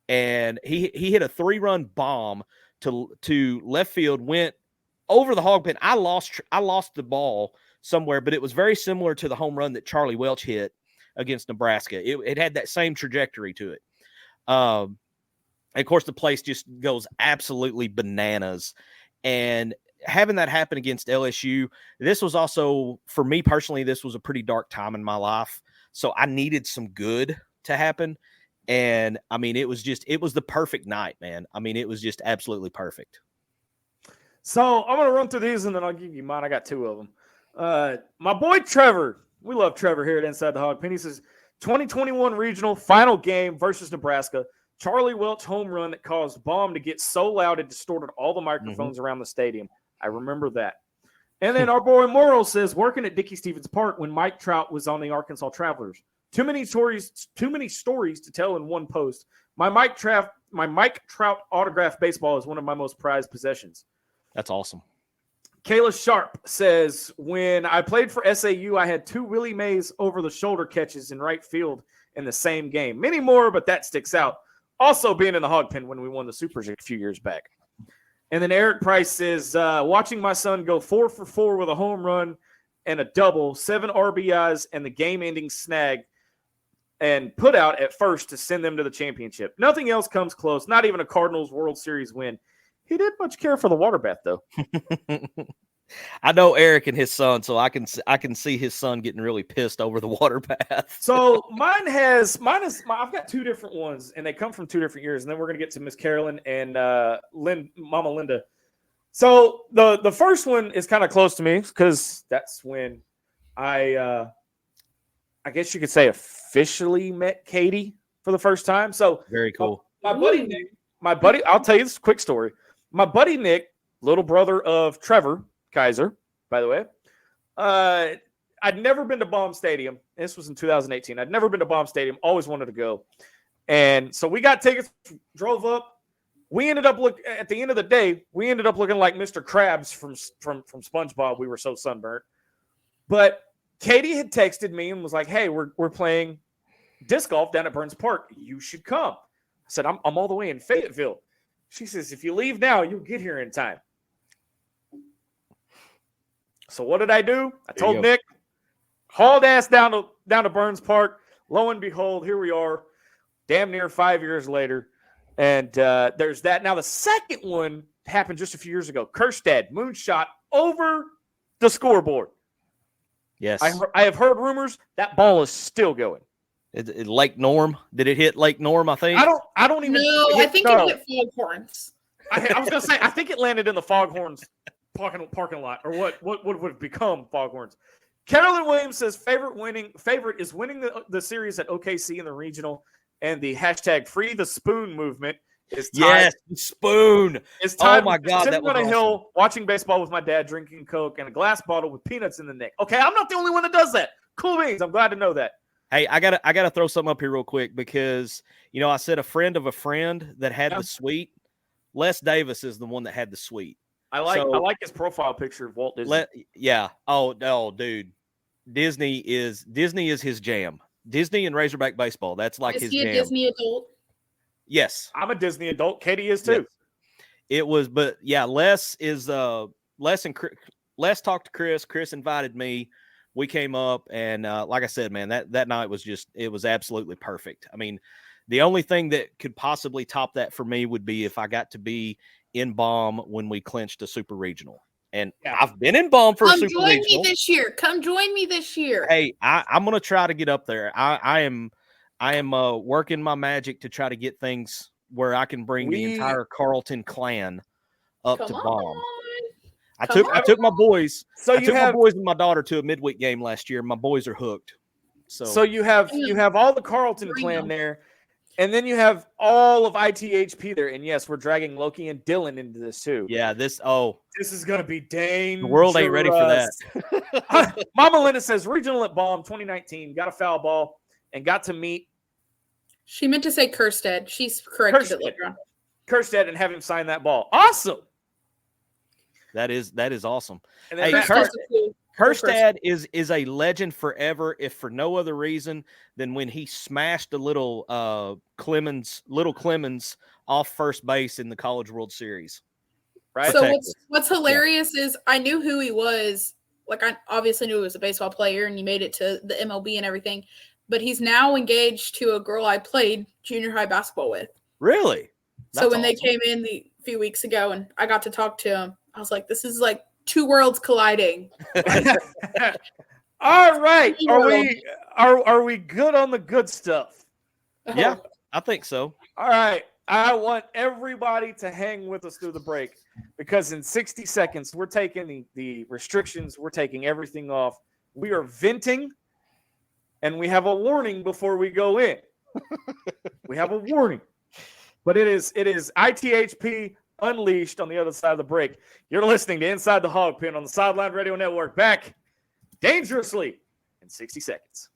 and he hit a 3-run bomb to left field, went over the hog pen. I lost the ball somewhere, but it was very similar to the home run that Charlie Welch hit against Nebraska. It had that same trajectory to it. And of course, the place just goes absolutely bananas. And having that happen against LSU, this was also, for me personally, this was a pretty dark time in my life. So I needed some good to happen. And I mean, it was the perfect night, man. I mean, it was just absolutely perfect. So I'm going to run through these, and then I'll give you mine. I got 2 of them. My boy Trevor, we love Trevor here at Inside the Hog Pen. He says, 2021 regional final game versus Nebraska. Charlie Welch home run that caused Baum to get so loud it distorted all the microphones around the stadium. I remember that. And then our boy Morrow says, working at Dickey Stevens Park when Mike Trout was on the Arkansas Travelers. Too many stories to tell in one post. My Mike Trout autographed baseball is one of my most prized possessions. That's awesome. Kayla Sharp says, when I played for SAU, I had 2 Willie Mays over-the-shoulder catches in right field in the same game. Many more, but that sticks out. Also being in the Hog Pen when we won the Supers a few years back. And then Eric Price says, watching my son go 4 for 4 with a home run and a double, 7 RBIs, and the game-ending snag, and put out at first to send them to the championship. Nothing else comes close, not even a Cardinals World Series win. He didn't much care for the water bath, though. I know Eric and his son, so I can see his son getting really pissed over the water bath. So I've got 2 different ones, and they come from 2 different years, and then we're gonna get to Miss Carolyn and Mama Linda. So the first one is kind of close to me because that's when I guess you could say officially met Katie for the first time. So very cool. My buddy, I'll tell you this quick story. My buddy Nick, little brother of Trevor Kaiser, by the way, I'd never been to Baum Stadium. This was in 2018. I'd never been to Baum Stadium. Always wanted to go. And so we got tickets, drove up. We ended up at the end of the day, we ended up looking like Mr. Krabs from SpongeBob. We were so sunburnt. But Katie had texted me and was like, hey, we're playing disc golf down at Burns Park. You should come. I said, I'm all the way in Fayetteville. She says, if you leave now, you'll get here in time. So what did I do? I told Nick, hauled ass down to Burns Park. Lo and behold, here we are, damn near 5 years later. And there's that. Now, the second one happened just a few years ago. Kerstad, moonshot over the scoreboard. Yes. I have heard rumors that ball is still going. Lake Norm? Did it hit Lake Norm, I think? I don't even know. I think it hit Foghorns. I was going to say, I think it landed in the Foghorns parking lot, or what would have become Foghorns. Carolyn Williams says favorite is winning the series at OKC in the regional, and the hashtag free the spoon movement is tied. Yes, spoon. It's time. Oh my God, sitting that was on a awesome. hill watching baseball with my dad, drinking Coke and a glass bottle with peanuts in the neck. Okay, I'm not the only one that does that. Cool beans. I'm glad to know that. Hey, I gotta throw something up here real quick because I said a friend of a friend that had the suite. Les Davis is the one that had the suite. I like his profile picture of Walt Disney. Yeah. Oh, dude. Disney is his jam. Disney and Razorback baseball. That's like his jam. Is he a Disney adult? Yes. I'm a Disney adult. Katie is too. Yes. It was, but yeah, Les is Les talked to Chris. Chris invited me. We came up, and like I said, man, that night was it was absolutely perfect. I mean, the only thing that could possibly top that for me would be if I got to be in Baum when we clinched a super regional. And I've been in Baum for a super regional. Come join me this year. Come join me this year. Hey, I'm going to try to get up there. I am working my magic to try to get things where I can bring the entire Carlton clan up to Baum. I took my boys. So I took my boys and my daughter to a midweek game last year. My boys are hooked. So you have all the Carlton clan there. And then you have all of ITHP there. And yes, we're dragging Loki and Dylan into this too. Yeah, this is going to be dangerous. The world ain't ready for that. Mama Linda says, regional at Baum 2019, got a foul ball and got to meet. She meant to say Kerstead. She's corrected it later on. Kerstead and have him sign that ball. Awesome. That is awesome. And hey, Kerstad is a legend forever, if for no other reason than when he smashed a little Clemens off first base in the College World Series. Right. So what's hilarious is I knew who he was. Like, I obviously knew he was a baseball player and he made it to the MLB and everything. But he's now engaged to a girl I played junior high basketball with. Really? So when they came in a few weeks ago and I got to talk to him, I was like, this is like two worlds colliding. All right. Are we good on the good stuff? Yeah, I think so. All right. I want everybody to hang with us through the break because in 60 seconds, we're taking the restrictions. We're taking everything off. We are venting, and we have a warning before we go in. We have a warning. But it is ITHP Unleashed on the other side of the break. You're listening to Inside the Hog Pen on the Sideline Radio Network. Back dangerously in 60 seconds.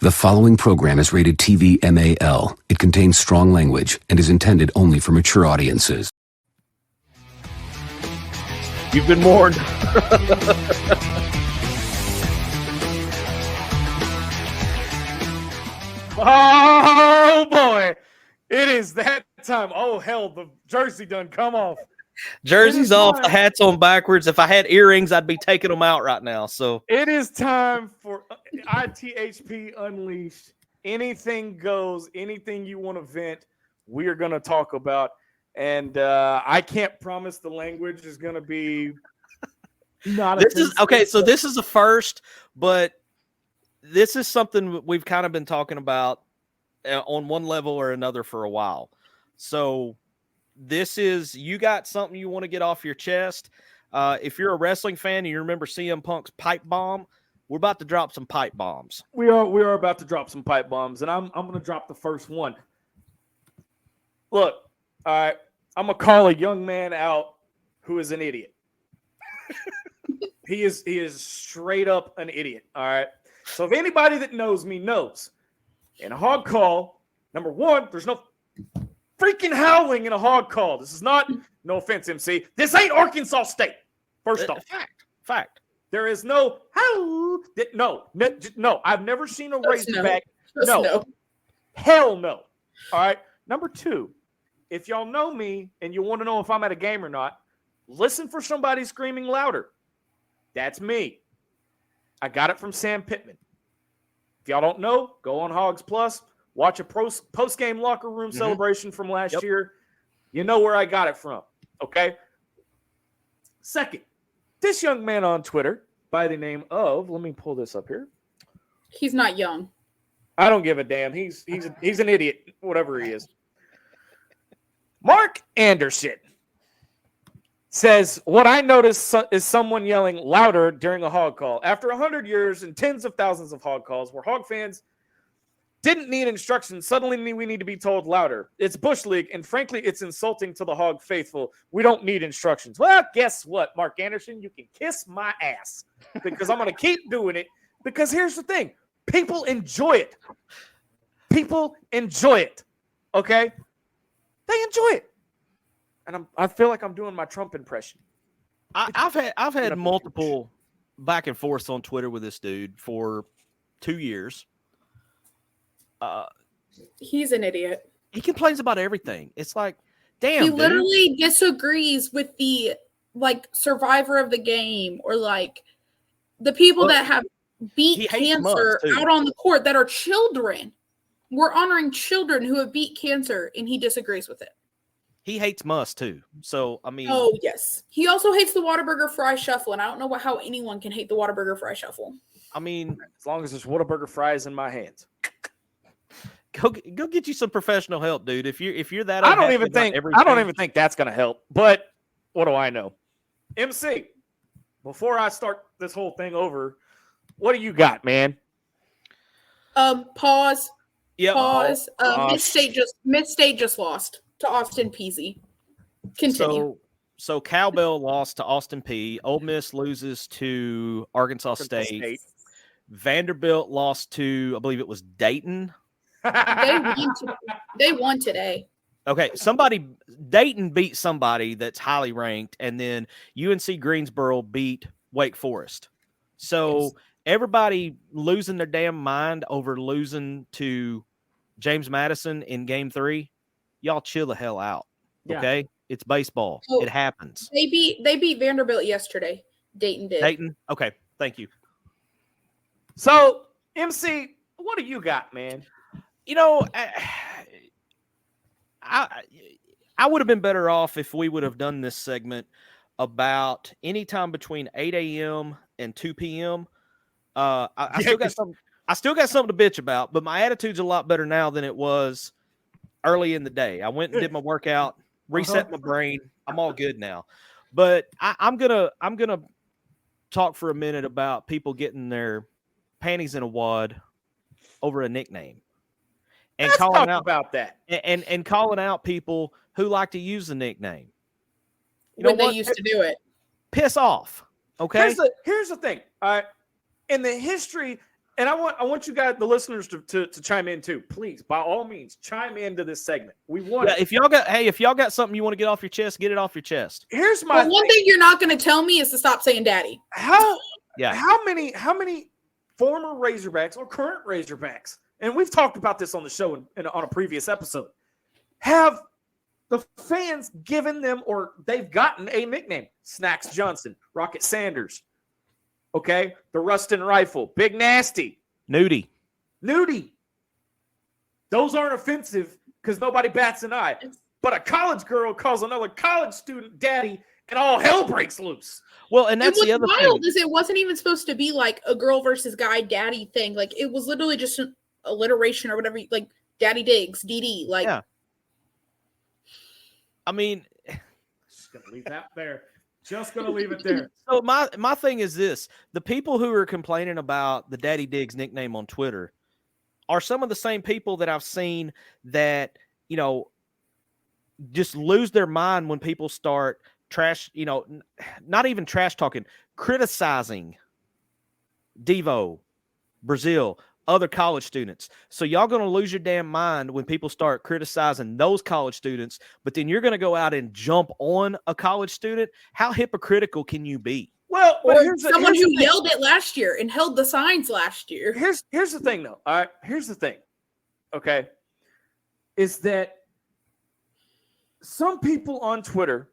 The following program is rated TV MAL. It contains strong language and is intended only for mature audiences. You've been warned. Oh, boy. It is that time. Oh, hell, the jersey done come off. Jersey's off, the hat's on backwards. If I had earrings, I'd be taking them out right now. So it is time for ITHP Unleashed. Anything goes, anything you want to vent, we are going to talk about. And I can't promise the language is going to be not. This is okay. So this is a first, but this is something we've kind of been talking about on one level or another for a while. So this is, you got something you want to get off your chest. If you're a wrestling fan and you remember CM Punk's pipe bomb, we're about to drop some pipe bombs. We are about to drop some pipe bombs, and I'm going to drop the first one. Look, all right, I'm going to call a young man out who is an idiot. He is straight up an idiot, all right? So if anybody that knows me knows, in a hog call, number one, there's no freaking howling in a hog call. This is not, no offense, MC, this ain't Arkansas State. First off, fact. There is no howl. No. I've never seen a Razorback. No. Hell no. All right. Number two, if y'all know me and you want to know if I'm at a game or not, listen for somebody screaming louder. That's me. I got it from Sam Pittman. If y'all don't know, go on Hogs Plus. Watch a post-game locker room celebration from last year. You know where I got it from, okay? Second, this young man on Twitter by the name of, let me pull this up here. He's not young. I don't give a damn. He's an idiot, whatever he is. Mark Anderson says, what I noticed is someone yelling louder during a hog call. After 100 years and tens of thousands of hog calls where hog fans didn't need instructions, suddenly we need to be told louder. It's Bush League, and frankly, it's insulting to the hog faithful. We don't need instructions. Well, guess what, Mark Anderson? You can kiss my ass because I'm going to keep doing it because here's the thing. People enjoy it. People enjoy it, okay? They enjoy it. And I feel like I'm doing my Trump impression. I've had multiple back and forths on Twitter with this dude for 2 years. He's an idiot. He complains about everything. It's like, damn, he literally disagrees with the survivor of the game or the people that have beat cancer out on the court that are children. We're honoring children who have beat cancer, and he disagrees with it. He hates Muss too. So I mean, oh yes, he also hates the Whataburger Fry Shuffle, and I don't know how anyone can hate the Whataburger Fry Shuffle. I mean, as long as there's Whataburger fries in my hands. Go get you some professional help, dude. If you're that, I don't even think that's gonna help. But what do I know? MC, before I start this whole thing over, what do you got, man? Pause. Yep. Pause. Mid-State just lost to Austin Peay. Continue. So Cowbell lost to Austin Peay. Ole Miss loses to Arkansas State. Vanderbilt lost to, I believe it was Dayton. They won today. Okay, Dayton beat somebody that's highly ranked, and then UNC Greensboro beat Wake Forest. So everybody losing their damn mind over losing to James Madison in Game 3. Y'all chill the hell out. Okay, it's baseball. It happens. They beat Vanderbilt yesterday. Dayton did. Dayton. Okay, thank you. So MC, what do you got, man? You know, I would have been better off if we would have done this segment about any time between 8 a.m. and 2 p.m. I still got something to bitch about, but my attitude's a lot better now than it was early in the day. I went and did my workout, reset my brain. I'm all good now. But I'm gonna talk for a minute about people getting their panties in a wad over a nickname. And Let's calling talk out about that. And calling out people who like to use the nickname. They used to do it. Piss off. Okay. Here's the thing. All right. In the history, and I want you guys, the listeners, to chime in too. Please, by all means, chime into this segment. We want it. If y'all got something you want to get off your chest, get it off your chest. Here's my one thing you're not going to tell me is to stop saying daddy. How many former Razorbacks or current Razorbacks, and we've talked about this on the show on a previous episode, have the fans given them or they've gotten a nickname? Snacks Johnson, Rocket Sanders, okay? The Rustin Rifle, Big Nasty. Nudie. Those aren't offensive because nobody bats an eye. But a college girl calls another college student daddy and all hell breaks loose. Well, and that's the other thing. Wild is it wasn't even supposed to be like a girl versus guy daddy thing. Like it was literally just an alliteration or whatever, like Daddy Diggs, DD. Like, yeah. I mean, just gonna leave that there. Just gonna leave it there. So my thing is this: the people who are complaining about the Daddy Diggs nickname on Twitter are some of the same people that I've seen that just lose their mind when people start trash. Not even trash talking, criticizing Devo, Brazil, other college students. So y'all going to lose your damn mind when people start criticizing those college students, but then you're going to go out and jump on a college student. How hypocritical can you be? Well, someone who yelled it last year and held the signs last year. Here's the thing, though. All right, here's the thing. Okay, is that some people on Twitter,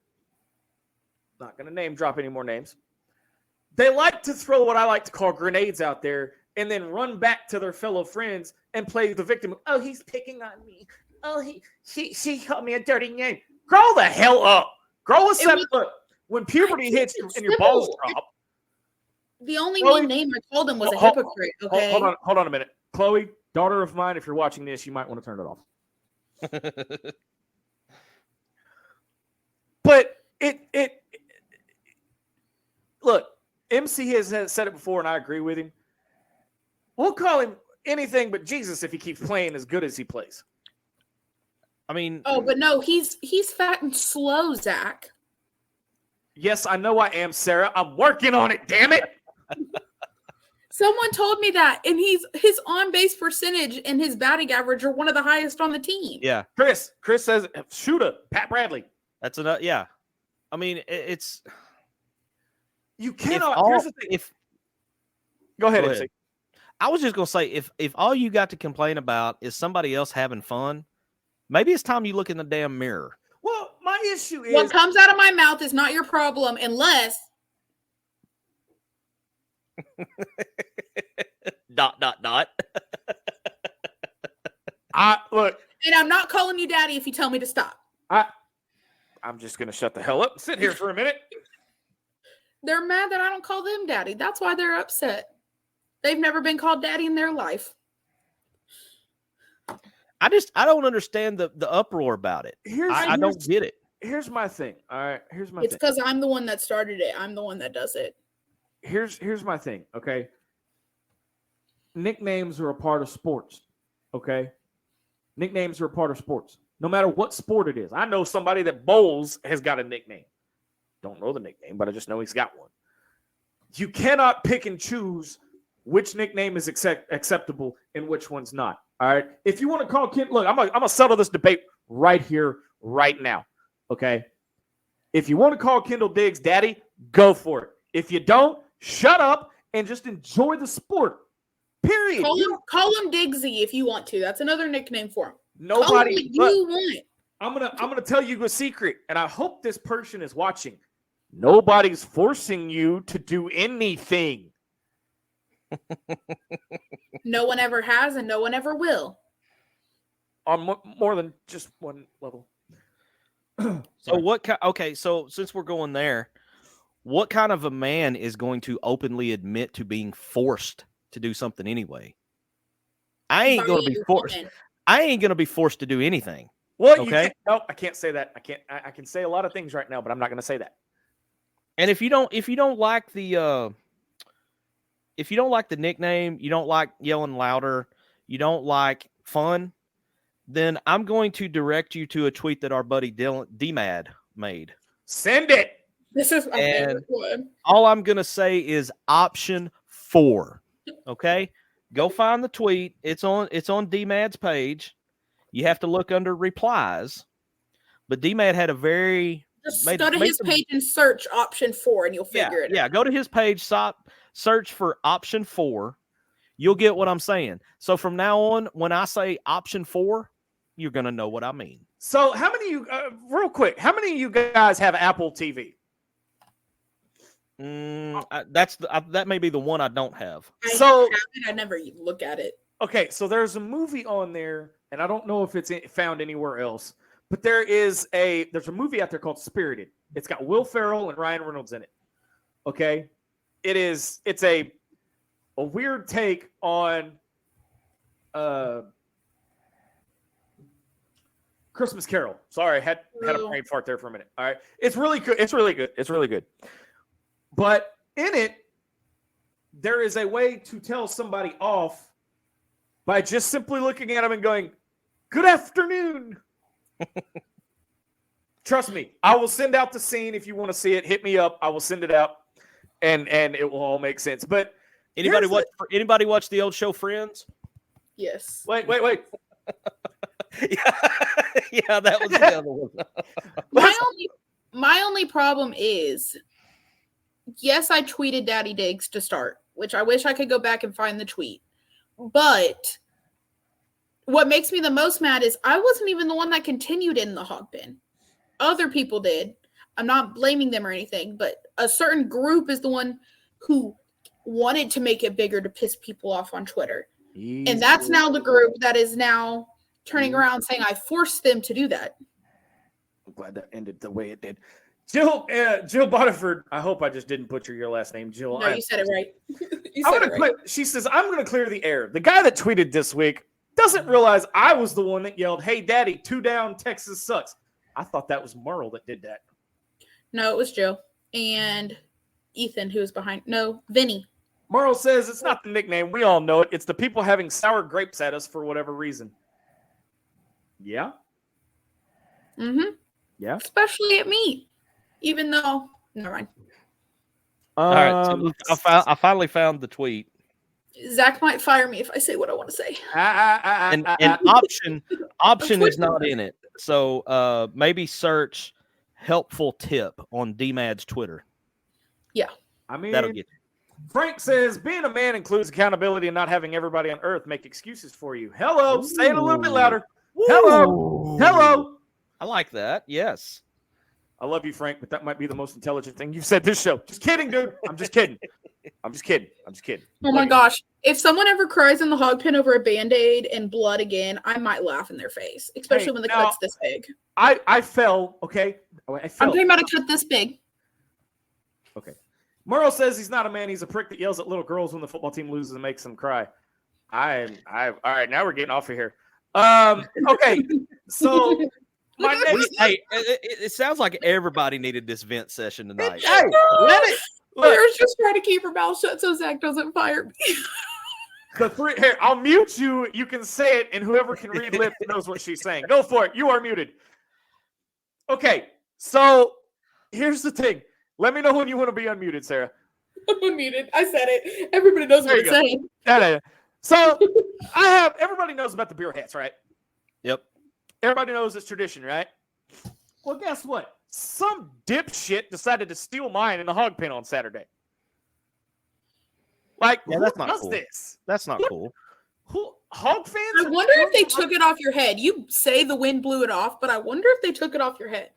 not going to name drop any more names, they like to throw what I like to call grenades out there and then run back to their fellow friends and play the victim. Oh, he's picking on me. Oh, she called me a dirty name. Grow the hell up. Grow a set. When puberty hits you and your balls drop. The only Chloe, mean name I called him was a hypocrite. Okay. Hold on a minute. Chloe, daughter of mine, if you're watching this, you might want to turn it off. But it look, MC has said it before, and I agree with him. We'll call him anything but Jesus if he keeps playing as good as he plays. I mean, but no, he's fat and slow, Zach. Yes, I know I am, Sarah. I'm working on it. Damn it. Someone told me that, and his on base percentage and his batting average are one of the highest on the team. Yeah, Chris says shooter Pat Bradley. That's enough. Yeah, I mean it's you cannot. Here's the thing. Go ahead, MC. I was just gonna say if all you got to complain about is somebody else having fun, maybe it's time you look in the damn mirror. Well, my issue is what comes out of my mouth is not your problem unless. Dot. Look, and I'm not calling you daddy if you tell me to stop. I'm just gonna shut the hell up and sit here for a minute. They're mad that I don't call them daddy. That's why they're upset. They've never been called daddy in their life. I don't understand the uproar about it. I don't get it. Here's my thing. All right. It's because I'm the one that started it. I'm the one that does it. Here's my thing. Okay. Nicknames are a part of sports. Okay. Nicknames are a part of sports. No matter what sport it is. I know somebody that bowls has got a nickname. Don't know the nickname, but I just know he's got one. You cannot pick and choose which nickname is acceptable and which one's not. All right. If you want to call Ken, look, I'm gonna settle this debate right here, right now. Okay. If you want to call Kendall Diggs daddy, go for it. If you don't, shut up and just enjoy the sport. Period. Call him Diggsy if you want to. That's another nickname for him. Nobody. You want. I'm gonna tell you a secret, and I hope this person is watching. Nobody's forcing you to do anything. No one ever has, and no one ever will. On more than just one level. So since we're going there, what kind of a man is going to openly admit to being forced to do something anyway? I ain't going to be forced. I ain't going to be forced to do anything. Well, okay. No, I can't say that. I can say a lot of things right now, but I'm not going to say that. And if you don't like the nickname, you don't like yelling louder, you don't like fun, then I'm going to direct you to a tweet that our buddy D-Mad made. Send it. This is my favorite one. All I'm going to say is option 4. Okay? Go find the tweet. It's on D-Mad's page. You have to look under replies. But D-Mad had a very... Just go to his page and search option 4 and you'll figure it out. Yeah, go to his page, search for option 4. You'll get what I'm saying. So from now on, when I say option 4, you're going to know what I mean. So how many of you, real quick, how many of you guys have Apple TV? That may be the one I don't have. I never look at it. Okay, so there's a movie on there, and I don't know if it's found anywhere else, but there's a movie out there called Spirited. It's got Will Ferrell and Ryan Reynolds in it. Okay, it's a weird take on Christmas Carol. Sorry, I had a brain fart there for a minute. All right, it's really good. It's really good. But in it, there is a way to tell somebody off by just simply looking at them and going, "Good afternoon." Trust me, I will send out the scene if you want to see it. Hit me up. I will send it out, and it will all make sense. But anybody watch the old show Friends? Yes. Wait. Yeah, that was the other one. My only problem is, yes, I tweeted Daddy Diggs to start, which I wish I could go back and find the tweet. But what makes me the most mad is I wasn't even the one that continued in the Hog Pen. Other people did. I'm not blaming them or anything, but a certain group is the one who wanted to make it bigger to piss people off on Twitter. And that's now the group that is now turning around saying I forced them to do that. I'm glad that ended the way it did. Jill Bodiford. I hope I just didn't butcher your last name, Jill. No, you said it right. You said it right. She says, I'm going to clear the air. The guy that tweeted this week doesn't realize I was the one that yelled, "Hey, Daddy, 2 down, Texas sucks." I thought that was Merle that did that. No, it was Joe. And Ethan, who was behind. No, Vinny. Merle says, it's not the nickname. We all know it. It's the people having sour grapes at us for whatever reason. Yeah? Mm-hmm. Yeah? Especially at me. Even though, never mind. All right, so I finally found the tweet. Zach might fire me if I say what I want to say. And option is not in it. So maybe search helpful tip on DMAD's Twitter. Yeah. I mean, that'll get you. Frank says, being a man includes accountability and not having everybody on earth make excuses for you. Hello. Ooh. Say it a little bit louder. Ooh. Hello. Hello. I like that. Yes. I love you, Frank, but that might be the most intelligent thing you've said this show. Just kidding, dude. I'm just kidding. I'm just kidding. Oh, my gosh. If someone ever cries in the hog pen over a Band-Aid and blood again, I might laugh in their face, especially when the cut's this big. I fell, okay? I'm talking about a cut this big. Okay. Merle says he's not a man. He's a prick that yells at little girls when the football team loses and makes them cry. All right, now we're getting off of here. Okay, so my next. Hey, it sounds like everybody needed this vent session tonight. Hey, let it. Claire's just trying to keep her mouth shut so Zach doesn't fire me. The three here, I'll mute you. You can say it, and whoever can read lips knows what she's saying. Go for it. You are muted. Okay, so here's the thing. Let me know when you want to be unmuted, Sarah. I'm unmuted. I said it. Everybody knows what I'm saying. So everybody knows about the beer hats, right? Yep. Everybody knows it's tradition, right? Well, guess what? Some dipshit decided to steal mine in the hog pen on Saturday. Like, yeah, that's not cool. This? That's not cool. Who hog fans? I wonder if they took it off your head. You say the wind blew it off, but I wonder if they took it off your head.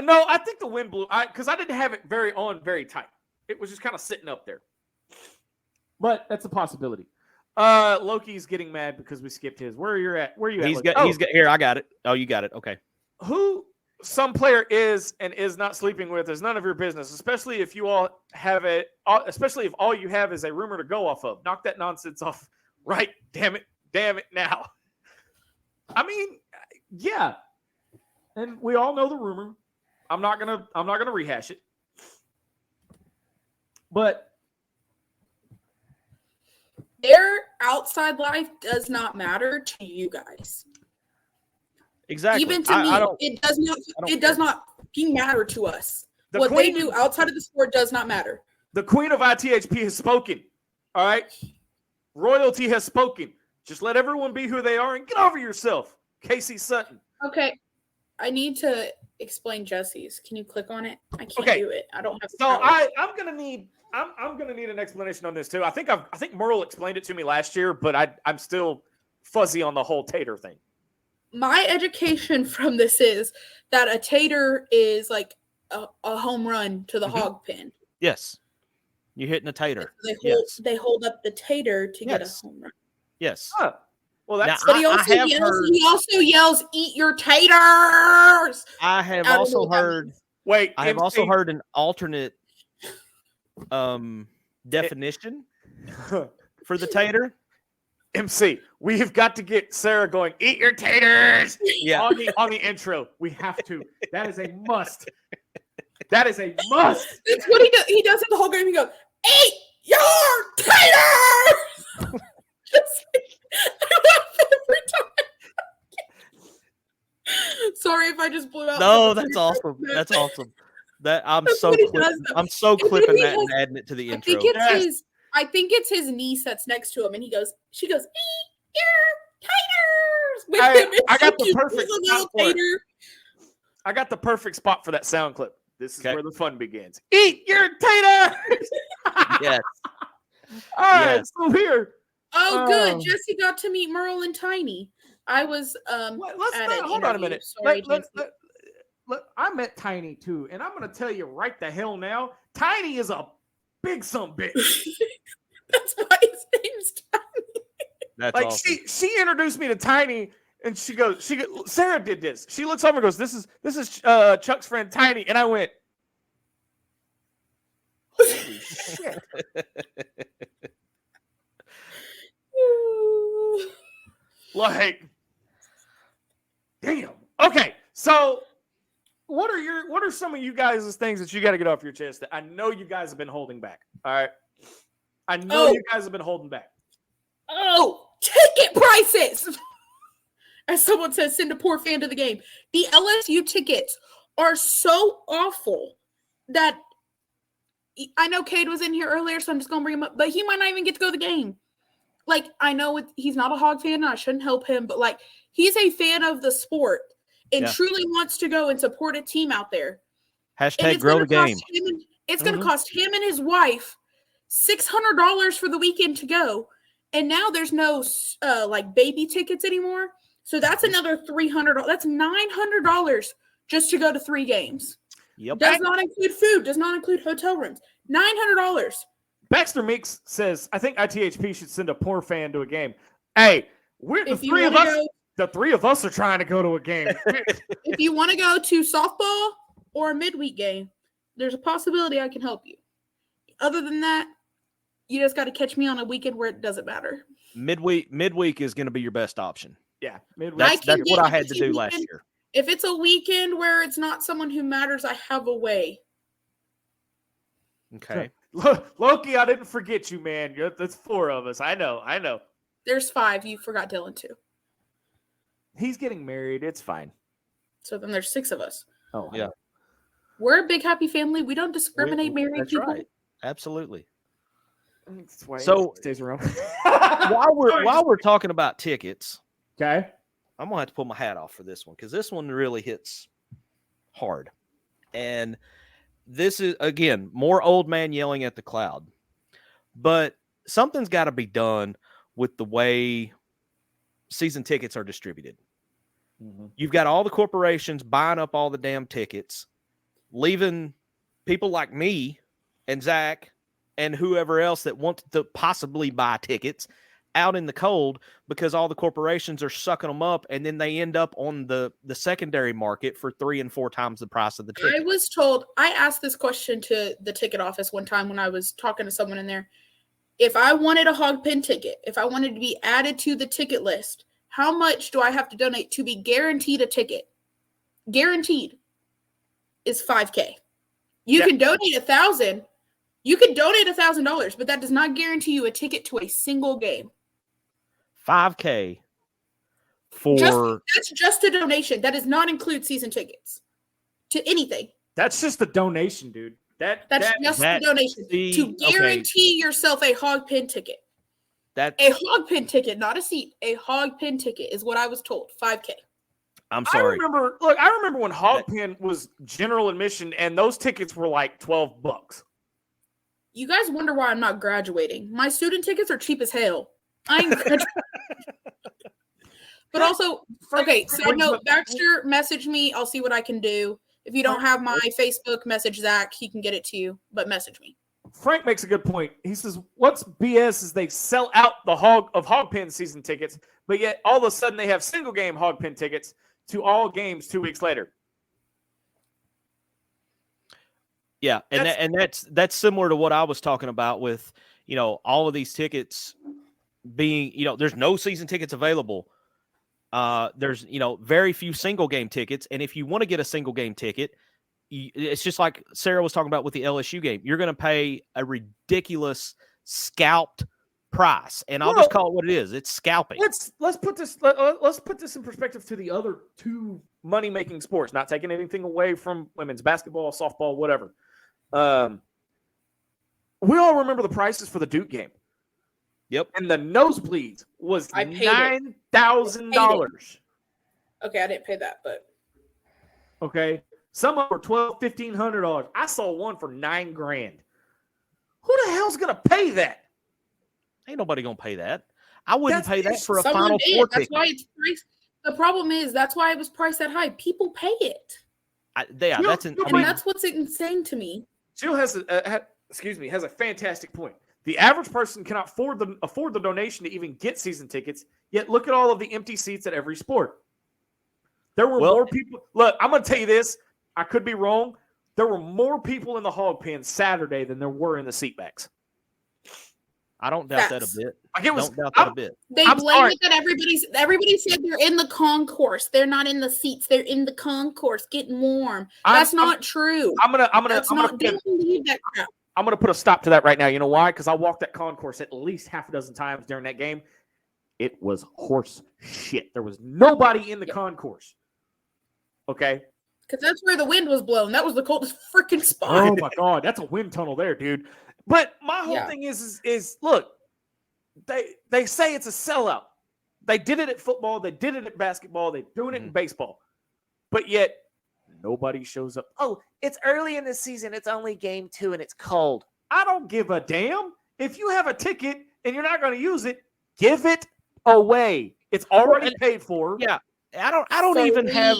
No, I think the wind blew. Because I didn't have it very tight. It was just kind of sitting up there. But that's a possibility. Loki's getting mad because we skipped his. Where are you at? He's got here. I got it. Oh, you got it. Okay. Who some player is and is not sleeping with is none of your business, especially if you all have it. Especially if all you have is a rumor to go off of. Knock that nonsense off, right? Damn it now. I mean, yeah, and we all know the rumor. I'm not gonna rehash it, but their outside life does not matter to you guys. Exactly. Even to me, it does not matter to us. What they do outside of the sport does not matter. The queen of ITHP has spoken. All right, royalty has spoken. Just let everyone be who they are and get over yourself, Casey Sutton. Okay, I need to explain Jesse's. Can you click on it? I can't do it. I don't have. So I'm gonna need an explanation on this too. I think Merle explained it to me last year, but I'm still fuzzy on the whole tater thing. My education from this is that a tater is like a home run to the hog pen. Yes, you're hitting a tater. They hold up the tater to get a home run. Yes. Huh. Well, that's. But he also yells, "Eat your taters!" I have also heard. Wait, I have also heard an alternate definition for the tater. MC, we have got to get Sarah going. Eat your taters. Yeah. On the intro, we have to. That is a must. That is a must. That's what he does. He does it the whole game. He goes, "Eat your taters." I laugh every time. Sorry if I just blew out. No, that's awesome. That's awesome. I'm so clipping that and adding it to the intro. I think it's his niece that's next to him, and she goes, "Eat your taters." I got the perfect spot for it. I got the perfect spot for that sound clip. This is where the fun begins. Eat your taters. Yes. All right. So here. Oh, good. Jesse got to meet Merle and Tiny. I was hold on a minute. Sorry, I met Tiny too, and I'm going to tell you right the hell now, Tiny is a big son bitch. That's why his name's Tiny. That's like awesome. she introduced me to Tiny, and she goes, Sarah did this. She looks over and goes, "This is Chuck's friend Tiny," and I went, Holy shit. Like, damn. Okay, so what are some of you guys' things that you got to get off your chest that I know you guys have been holding back? All right, I know you guys have been holding back. Oh, ticket prices. As someone says, send a poor fan to the game. The LSU tickets are so awful that I know Cade was in here earlier, so I'm just going to bring him up, but he might not even get to go to the game. Like, I know he's not a Hog fan, and I shouldn't help him, but, like, he's a fan of the sport and truly wants to go and support a team out there. Hashtag grow the game. It's going to cost him and his wife $600 for the weekend to go, and now there's no, like, baby tickets anymore. So that's another $300. That's $900 just to go to 3 games. Yep. Does not include food. Does not include hotel rooms. $900. Baxter Meeks says, I think ITHP should send a poor fan to a game. Hey, the three of us are trying to go to a game. If you want to go to softball or a midweek game, there's a possibility I can help you. Other than that, you just got to catch me on a weekend where it doesn't matter. Midweek is going to be your best option. Yeah, that's what I had to do last year. If it's a weekend where it's not someone who matters, I have a way. Okay. Loki, I didn't forget you, man. That's 4 of us. I know. There's 5. You forgot Dylan, too. He's getting married. It's fine. So then there's 6 of us. Oh, yeah. We're a big, happy family. We don't discriminate married people. Right. Absolutely. That's why so he stays around. while we're talking about tickets, okay, I'm gonna have to pull my hat off for this one because this one really hits hard. And this is, again, more old man yelling at the cloud. But something's got to be done with the way season tickets are distributed. Mm-hmm. You've got all the corporations buying up all the damn tickets, leaving people like me and Zach and whoever else that want to possibly buy tickets out in the cold because all the corporations are sucking them up, and then they end up on the secondary market for 3 and 4 times the price of the ticket. I was told, I asked this question to the ticket office one time when I was talking to someone in there. If I wanted a Hog Pen ticket, if I wanted to be added to the ticket list, how much do I have to donate to be guaranteed a ticket? Guaranteed is $5,000. You can donate $1,000. You can donate $1,000, but that does not guarantee you a ticket to a single game. $5,000 that's just a donation. That does not include season tickets to anything. That's just a donation, dude. That's just a donation to guarantee yourself a Hog Pen ticket. A Hog Pen ticket, not a seat. A Hog Pen ticket is what I was told. $5,000. I'm sorry. I remember when Hog Pen was general admission, and those tickets were like $12. You guys wonder why I'm not graduating. My student tickets are cheap as hell. I'm graduating. But also, okay, so no, Baxter, message me. I'll see what I can do. If you don't have my Facebook, message Zach. He can get it to you, but message me. Frank makes a good point. He says, what's BS is they sell out the Hog Pen season tickets, but yet all of a sudden they have single game Hog Pen tickets to all games 2 weeks later. Yeah, and that's similar to what I was talking about with, all of these tickets being, there's no season tickets available. There's, very few single game tickets. And if you want to get a single game ticket, it's just like Sarah was talking about with the LSU game. You're going to pay a ridiculous scalped price. And I'll just call it what it is. It's scalping. Let's put this in perspective to the other 2 money-making sports, not taking anything away from women's basketball, softball, whatever. We all remember the prices for the Duke game. Yep. And the nosebleeds was $9,000. Okay, I didn't pay that, but okay. Some of them were $1,200, $1,500. I saw one for $9,000. Who the hell's gonna pay that? Ain't nobody gonna pay that. I wouldn't pay that for a Final Four ticket. That's why it's priced. The problem is that's why it was priced that high. People pay it. That's what's insane to me. Jill has a fantastic point. The average person cannot afford the donation to even get season tickets, yet look at all of the empty seats at every sport. There were more people. Look, I'm going to tell you this. I could be wrong. there were more people in the Hog Pen Saturday than there were in the seatbacks. I don't doubt that a bit. Don't doubt that a bit. They blame it that everybody said they're in the concourse. They're not in the seats. They're in the concourse getting warm. That's not true. Don't believe that crap. I'm gonna put a stop to that right now. You know why? Because I walked that concourse at least half a dozen times during that game. It was horse shit. There was nobody in the concourse. Okay. Because that's where the wind was blowing. That was the coldest freaking spot. Oh my god, that's a wind tunnel there, dude. But my whole thing is look, they say it's a sellout. They did it at football, they did it at basketball, they're doing it in baseball. But yet nobody shows up. Oh, it's early in the season, it's only game 2 and it's cold. I don't give a damn. If you have a ticket and you're not going to use it, give it away. It's already paid for. Yeah. I don't even have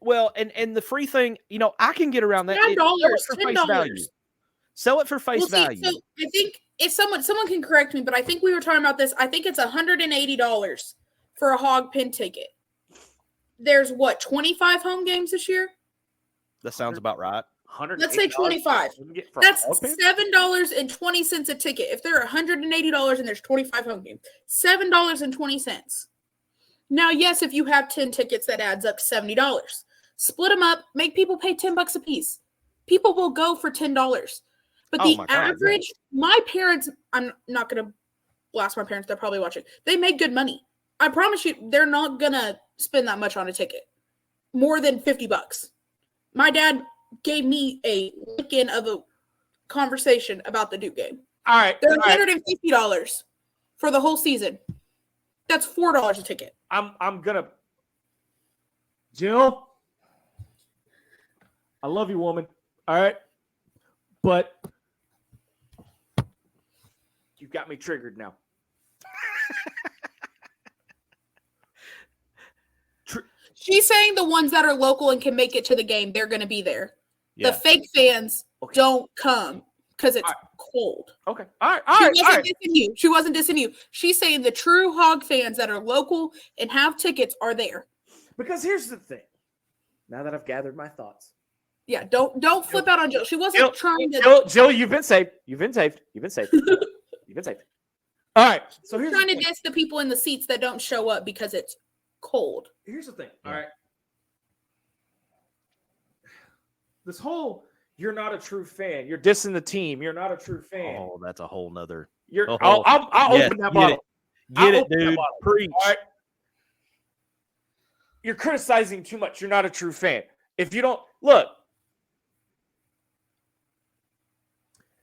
well, and the free thing, I can get around that. $10. Sell it for face value. So I think if someone can correct me, but I think we were talking about this. I think it's $180 for a Hog Pen ticket. There's 25 home games this year? That sounds about right. Let's say 25. That's $7.20 a ticket. If they're $180 and there's 25 home games, $7.20. Now, yes, if you have 10 tickets, that adds up to $70. Split them up, make people pay $10 a piece. People will go for $10. But the average, my parents, I'm not going to blast my parents. They're probably watching. They make good money. I promise you, they're not going to spend that much on a ticket. More than $50. My dad gave me a look-in of a conversation about the Duke game. All right. They're $150 for the whole season. That's $4 a ticket. I'm gonna Jill. I love you, woman. All right. But you've got me triggered now. She's saying the ones that are local and can make it to the game, they're going to be there. Yeah. The fake fans don't come because it's cold. Okay. All right. She wasn't dissing you. She's saying the true Hog fans that are local and have tickets are there. Because here's the thing. Now that I've gathered my thoughts. Yeah, don't flip out on Jill. She wasn't trying to. Jill, you've been saved. You've been saved. You've been saved. You've been saved. All right. So here's trying to diss the people in the seats that don't show up because it's cold. Here's the thing. All right. This whole you're not a true fan. You're dissing the team. You're not a true fan. Oh, that's a whole nother. I'll open that bottle. Get it, dude. Preach. All right. You're criticizing too much. You're not a true fan. If you don't look,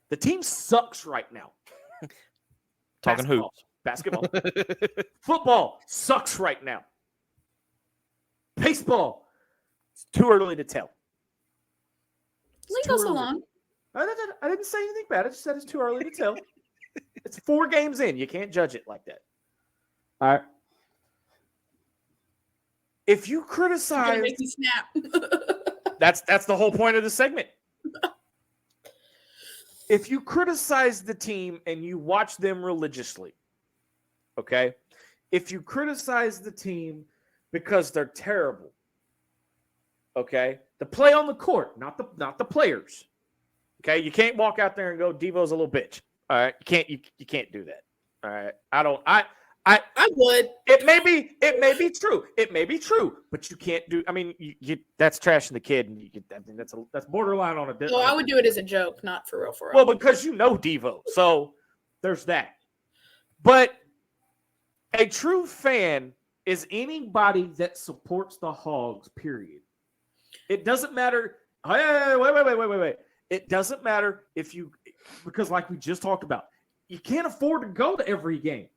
the team sucks right now. Talking hoops. Basketball. Football sucks right now. Baseball. It's too early to tell. Leave us alone. I didn't say anything bad. I just said it's too early to tell. It's 4 games in. You can't judge it like that. All right. If you criticize, make me snap. that's the whole point of the segment. If you criticize the team and you watch them religiously, okay? If you criticize the team because they're terrible, okay? The play on the court, not the players. Okay? You can't walk out there and go, Devo's a little bitch. All right? You can't do that. All right? I would. It may be true. It may be true, but you can't do. I mean, you that's trashing the kid, and that's borderline on a. Well, I would do it as a joke, not for real. Well, because you know Devo, so there's that. But a true fan is anybody that supports the Hogs. Period. It doesn't matter. Hey, wait. It doesn't matter if you, because like we just talked about, you can't afford to go to every game.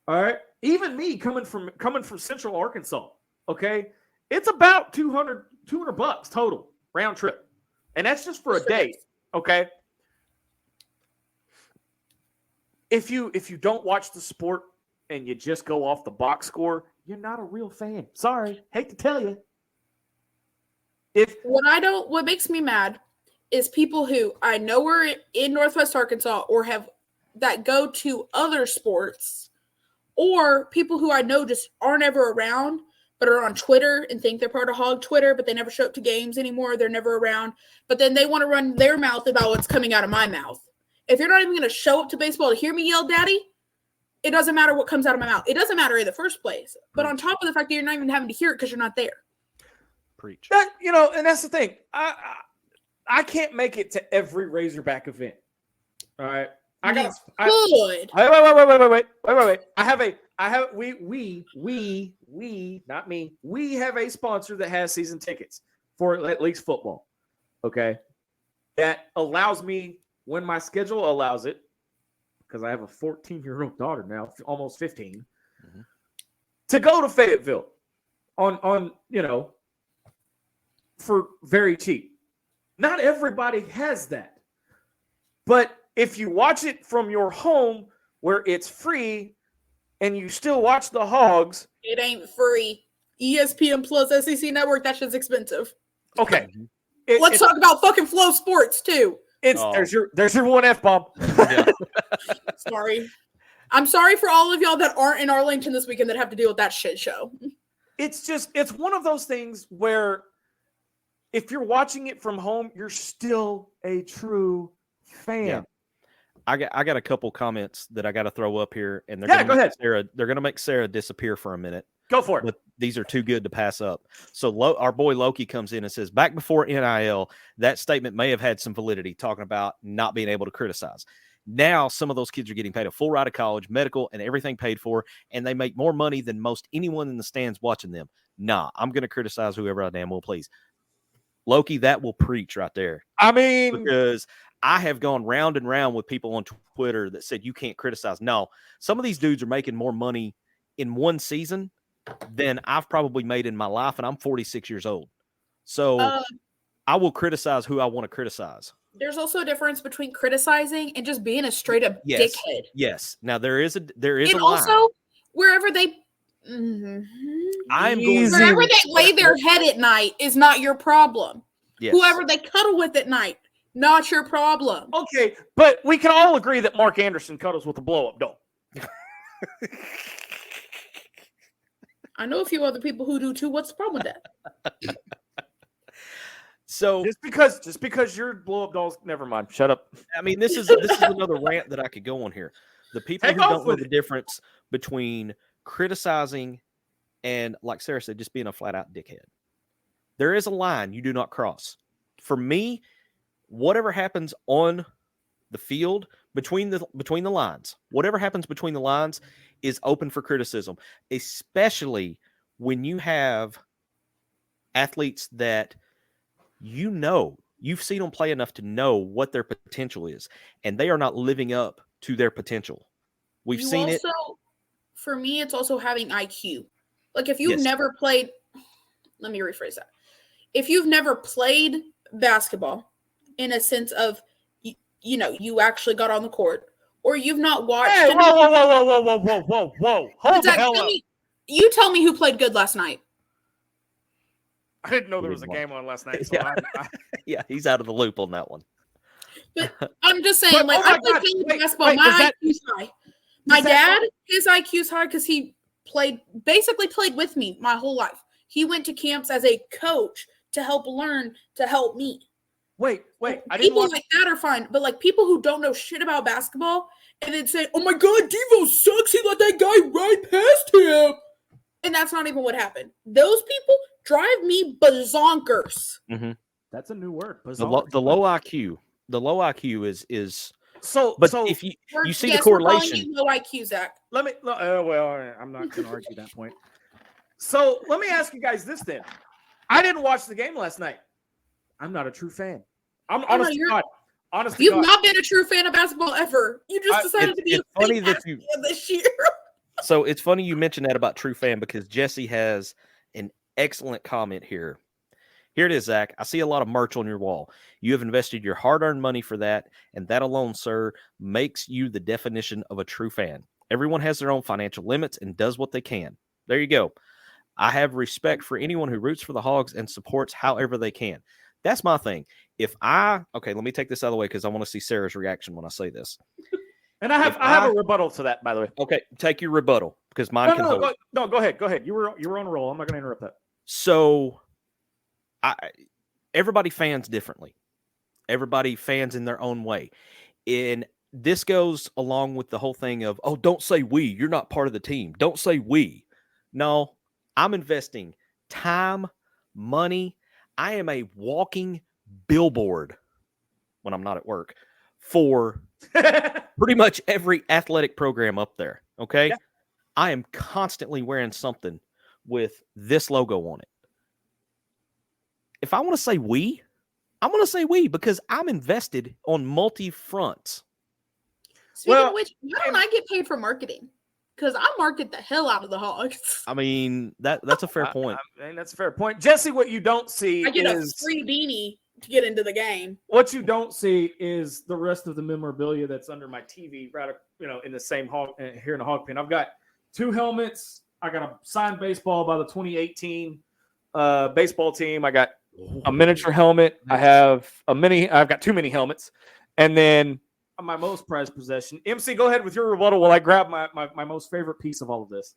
All right. Even me coming from Central Arkansas, okay, it's about $200 total round trip, and that's just for a day. Okay. If you don't watch the sport and you just go off the box score, you're not a real fan. Sorry, hate to tell you. What makes me mad is people who I know are in Northwest Arkansas or that go to other sports, or people who I know just aren't ever around but are on Twitter and think they're part of Hog Twitter, but they never show up to games anymore. They're never around. But then they want to run their mouth about what's coming out of my mouth. If you're not even going to show up to baseball to hear me yell, Daddy, it doesn't matter what comes out of my mouth. It doesn't matter in the first place. But on top of the fact that you're not even having to hear it because you're not there. Preach. That, and that's the thing. I can't make it to every Razorback event. All right. Good. Wait. We, not me. We have a sponsor that has season tickets for at least football. Okay. That allows me, when my schedule allows it, because I have a 14-year-old daughter now, almost 15, to go to Fayetteville on for very cheap. Not everybody has that. But if you watch it from your home where it's free and you still watch the Hogs. It ain't free. ESPN Plus, SEC Network, that shit's expensive. Okay. Let's talk about fucking Flow Sports too. There's your one F-bomb. Yeah. Sorry. I'm sorry for all of y'all that aren't in Arlington this weekend that have to deal with that shit show. It's one of those things where if you're watching it from home, you're still a true fan. Yeah. I got a couple comments that I got to throw up here, and go ahead. They're going to make Sarah disappear for a minute. Go for it. But these are too good to pass up. So our boy Loki comes in and says, back before NIL, that statement may have had some validity, talking about not being able to criticize. Now, some of those kids are getting paid a full ride of college, medical, and everything paid for, and they make more money than most anyone in the stands watching them. Nah, I'm going to criticize whoever I damn will please. Loki, that will preach right there. I mean, because I have gone round and round with people on Twitter that said you can't criticize. No, some of these dudes are making more money in one season than I've probably made in my life, and I'm 46 years old. So I will criticize who I want to criticize. There's also a difference between criticizing and just being a straight up dickhead. Yes. Now there is a and also line. Wherever they wherever they lay their head at night is not your problem. Yes. Whoever they cuddle with at night, not your problem. Okay, but we can all agree that Mark Anderson cuddles with a blow-up doll. I know a few other people who do too. What's the problem with that? So just because your blow-up dolls, never mind. Shut up. I mean, this is another rant that I could go on here. The people who don't know the difference between criticizing and, like Sarah said, just being a flat-out dickhead. There is a line you do not cross. For me, whatever happens on the field between the lines, whatever happens between the lines is open for criticism, especially when you have athletes that you've seen them play enough to know what their potential is, and they are not living up to their potential. We've seen it. For me, it's also having IQ. Like if you've never played, let me rephrase that. If you've never played basketball in a sense of, you actually got on the court, or you've not watched. Hey, whoa. Hold the hell up. You tell me who played good last night. I didn't know there was a game on last night. So yeah, he's out of the loop on that one. But I'm just saying, I played basketball. My IQ's high. My dad, his IQ's high because he basically played with me my whole life. He went to camps as a coach to help learn, to help me. Wait. People like that are fine, but like people who don't know shit about basketball and then say, "Oh my God, Devo sucks. He let that guy right past him," and that's not even what happened. Those people drive me bazonkers. Mm-hmm. That's a new word. The low IQ. The low IQ is so. But if you see the correlation, low IQ, Zach. I'm not going to argue that point. So let me ask you guys this then. I didn't watch the game last night. I'm not a true fan. I'm honest to God. You've not been a true fan of basketball ever. You just decided to be a funny that you this year. So it's funny you mentioned that about true fan because Jesse has an excellent comment here. Here it is, Zach. I see a lot of merch on your wall. You have invested your hard-earned money for that, and that alone, sir, makes you the definition of a true fan. Everyone has their own financial limits and does what they can. There you go. I have respect for anyone who roots for the Hogs and supports however they can. That's my thing. Let me take this out of the way because I want to see Sarah's reaction when I say this. And I have a rebuttal to that, by the way. Okay, take your rebuttal. because mine can hold. Go ahead. Go ahead. You were on a roll. I'm not going to interrupt that. So, everybody fans differently. Everybody fans in their own way. And this goes along with the whole thing of, oh, don't say we. You're not part of the team. Don't say we. No, I'm investing time, money. I am a walking billboard when I'm not at work for pretty much every athletic program up there. Okay. Yeah. I am constantly wearing something with this logo on it. If I want to say we, I'm going to say we because I'm invested on multi fronts. Speaking of which, why don't I get paid for marketing? Because I market the hell out of the Hogs. I mean, that's a fair point. I mean, that's a fair point. Jesse, what you don't see I get a free beanie to get into the game. What you don't see is the rest of the memorabilia that's under my TV, right? In the same hog here in the Hog Pen. I've got 2 helmets. I got a signed baseball by the 2018 baseball team. I got a miniature helmet. I've got 2 mini helmets, and then my most prized possession. MC, go ahead with your rebuttal while I grab my most favorite piece of all of this.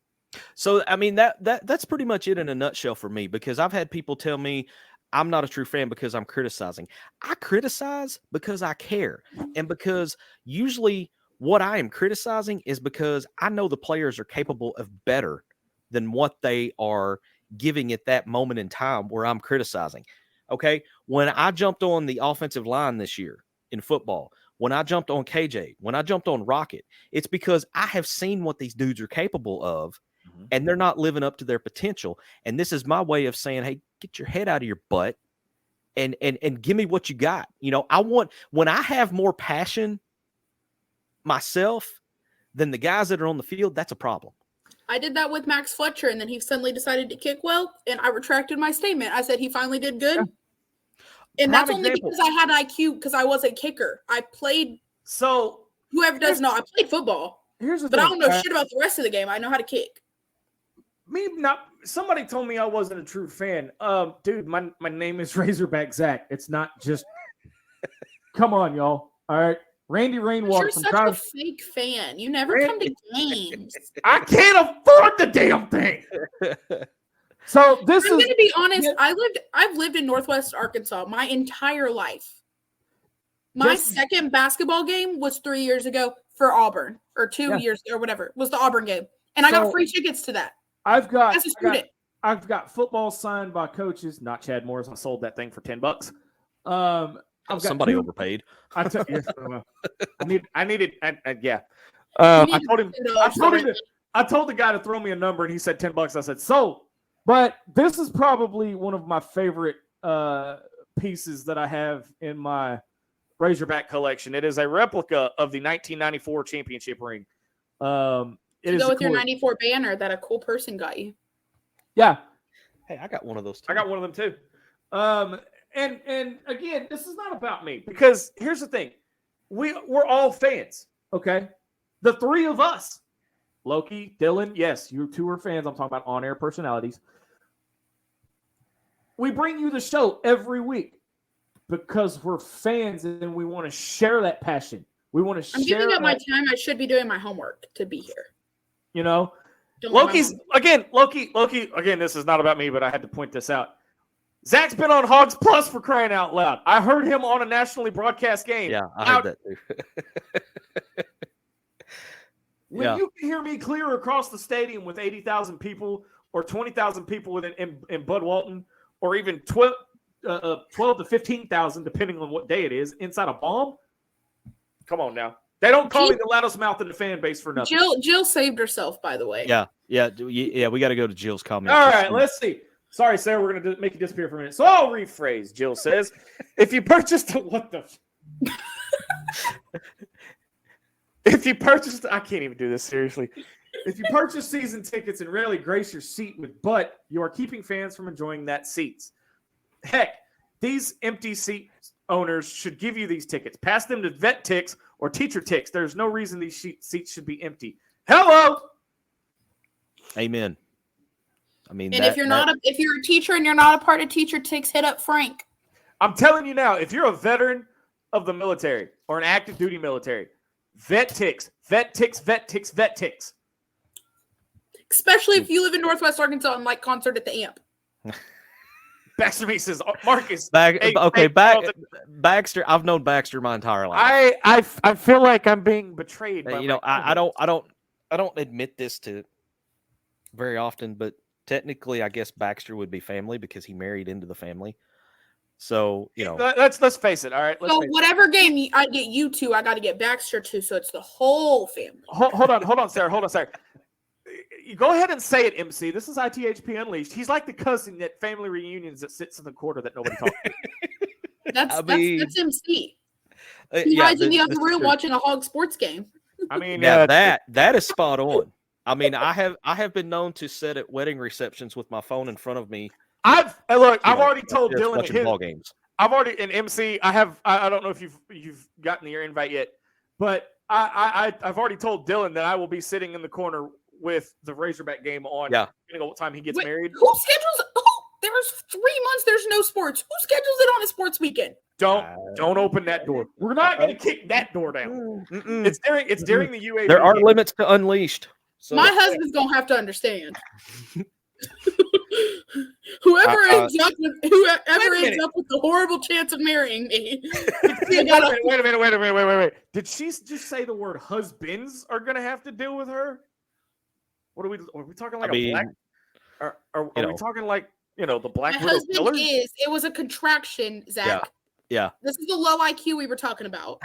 So, I mean, that's pretty much it in a nutshell for me, because I've had people tell me I'm not a true fan because I'm criticizing. I criticize because I care, and because usually what I am criticizing is because I know the players are capable of better than what they are giving at that moment in time where I'm criticizing. Okay. When I jumped on the offensive line this year in football, when I jumped on KJ, when I jumped on Rocket, it's because I have seen what these dudes are capable of, and they're not living up to their potential. And this is my way of saying, hey, get your head out of your butt and give me what you got. When I have more passion myself than the guys that are on the field, that's a problem. I did that with Max Fletcher, and then he suddenly decided to kick well, and I retracted my statement. I said he finally did good. Yeah. And that's only because I had IQ, because I was a kicker. I played. So whoever does know, I played football. But I don't know shit about the rest of the game. I know how to kick. Somebody told me I wasn't a true fan. Dude, my name is Razorback Zach. It's not just. Come on, y'all. All right. Randy Rainwater. You're such a fake fan. You never come to games. I can't afford the damn thing. So I'm going to be honest. I've lived in Northwest Arkansas my entire life. My second basketball game was 3 years ago for Auburn, or 2 years or whatever. It was the Auburn game, and I got free tickets to that. I've got football signed by coaches, not Chad Morris. I sold that thing for $10. Somebody overpaid. I told him. I told the guy to throw me a number, and he said $10. I said sold. But this is probably one of my favorite pieces that I have in my Razorback collection. It is a replica of the 1994 championship ring. Go with your 94 banner that a cool person got you. Yeah. Hey, I got one of those too. I got one of them too. And again, this is not about me, because here's the thing. We're all fans, okay? The 3 of us, Loki, Dylan, yes, you 2 are fans. I'm talking about on-air personalities. We bring you the show every week because we're fans and we want to share that passion. We want to share. I'm giving up my time. I should be doing my homework to be here. Loki, again, this is not about me, but I had to point this out. Zach's been on Hogs Plus, for crying out loud. I heard him on a nationally broadcast game. Yeah, I heard that too. When you can hear me clear across the stadium with 80,000 people or 20,000 people in Bud Walton, or even 12 to 15,000, depending on what day it is, inside a bomb, come on now. They don't call me the loudest mouth in the fan base for nothing. Jill saved herself, by the way. Yeah. We got to go to Jill's comment. All right, let's see. Sorry, Sarah, we're going to make you disappear for a minute. So I'll rephrase. Jill says, if you purchased I can't even do this seriously. If you purchase season tickets and rarely grace your seat with butt, you are keeping fans from enjoying that seats. Heck, these empty seat owners should give you these tickets. Pass them to vet ticks or teacher ticks. There's no reason these seats should be empty. Hello. Amen. I mean, and if you're a teacher and you're not a part of teacher ticks, hit up Frank. I'm telling you now, if you're a veteran of the military or an active duty military, vet ticks. especially if you live in Northwest Arkansas and like concert at the Amp. Baxter B says, Marcus. Baxter. I've known Baxter my entire life. I feel like I'm being betrayed. By I don't admit this to very often, but technically, I guess Baxter would be family because he married into the family. So let's face it. All right. So whatever game I get you to, I got to get Baxter to. So it's the whole family. Hold on, Sarah. You go ahead and say it, MC. This is ITHP Unleashed. He's like the cousin at family reunions that sits in the corner that nobody talks to. That's MC. He hides in the other room watching a Hog sports game. I mean, that is spot on. I mean, I have been known to sit at wedding receptions with my phone in front of me. I've already told Dylan watching ball games. I've already in MC. I don't know if you've gotten your invite yet, but I've already told Dylan that I will be sitting in the corner with the Razorback game on. Yeah. You know what time he gets married? Who schedules? There's 3 months. There's no sports. Who schedules it on a sports weekend? Don't open that door. We're not going to kick that door down. It's during the UAB. There are limits to Unleashed. So. My husband's gonna have to understand. Whoever ends up with the horrible chance of marrying me. Wait a minute. Did she just say the word husbands are gonna have to deal with her? Are we talking like black? Are we talking like the Black My Widow husband killer? it was a contraction, Zach. Yeah. This is the low IQ we were talking about.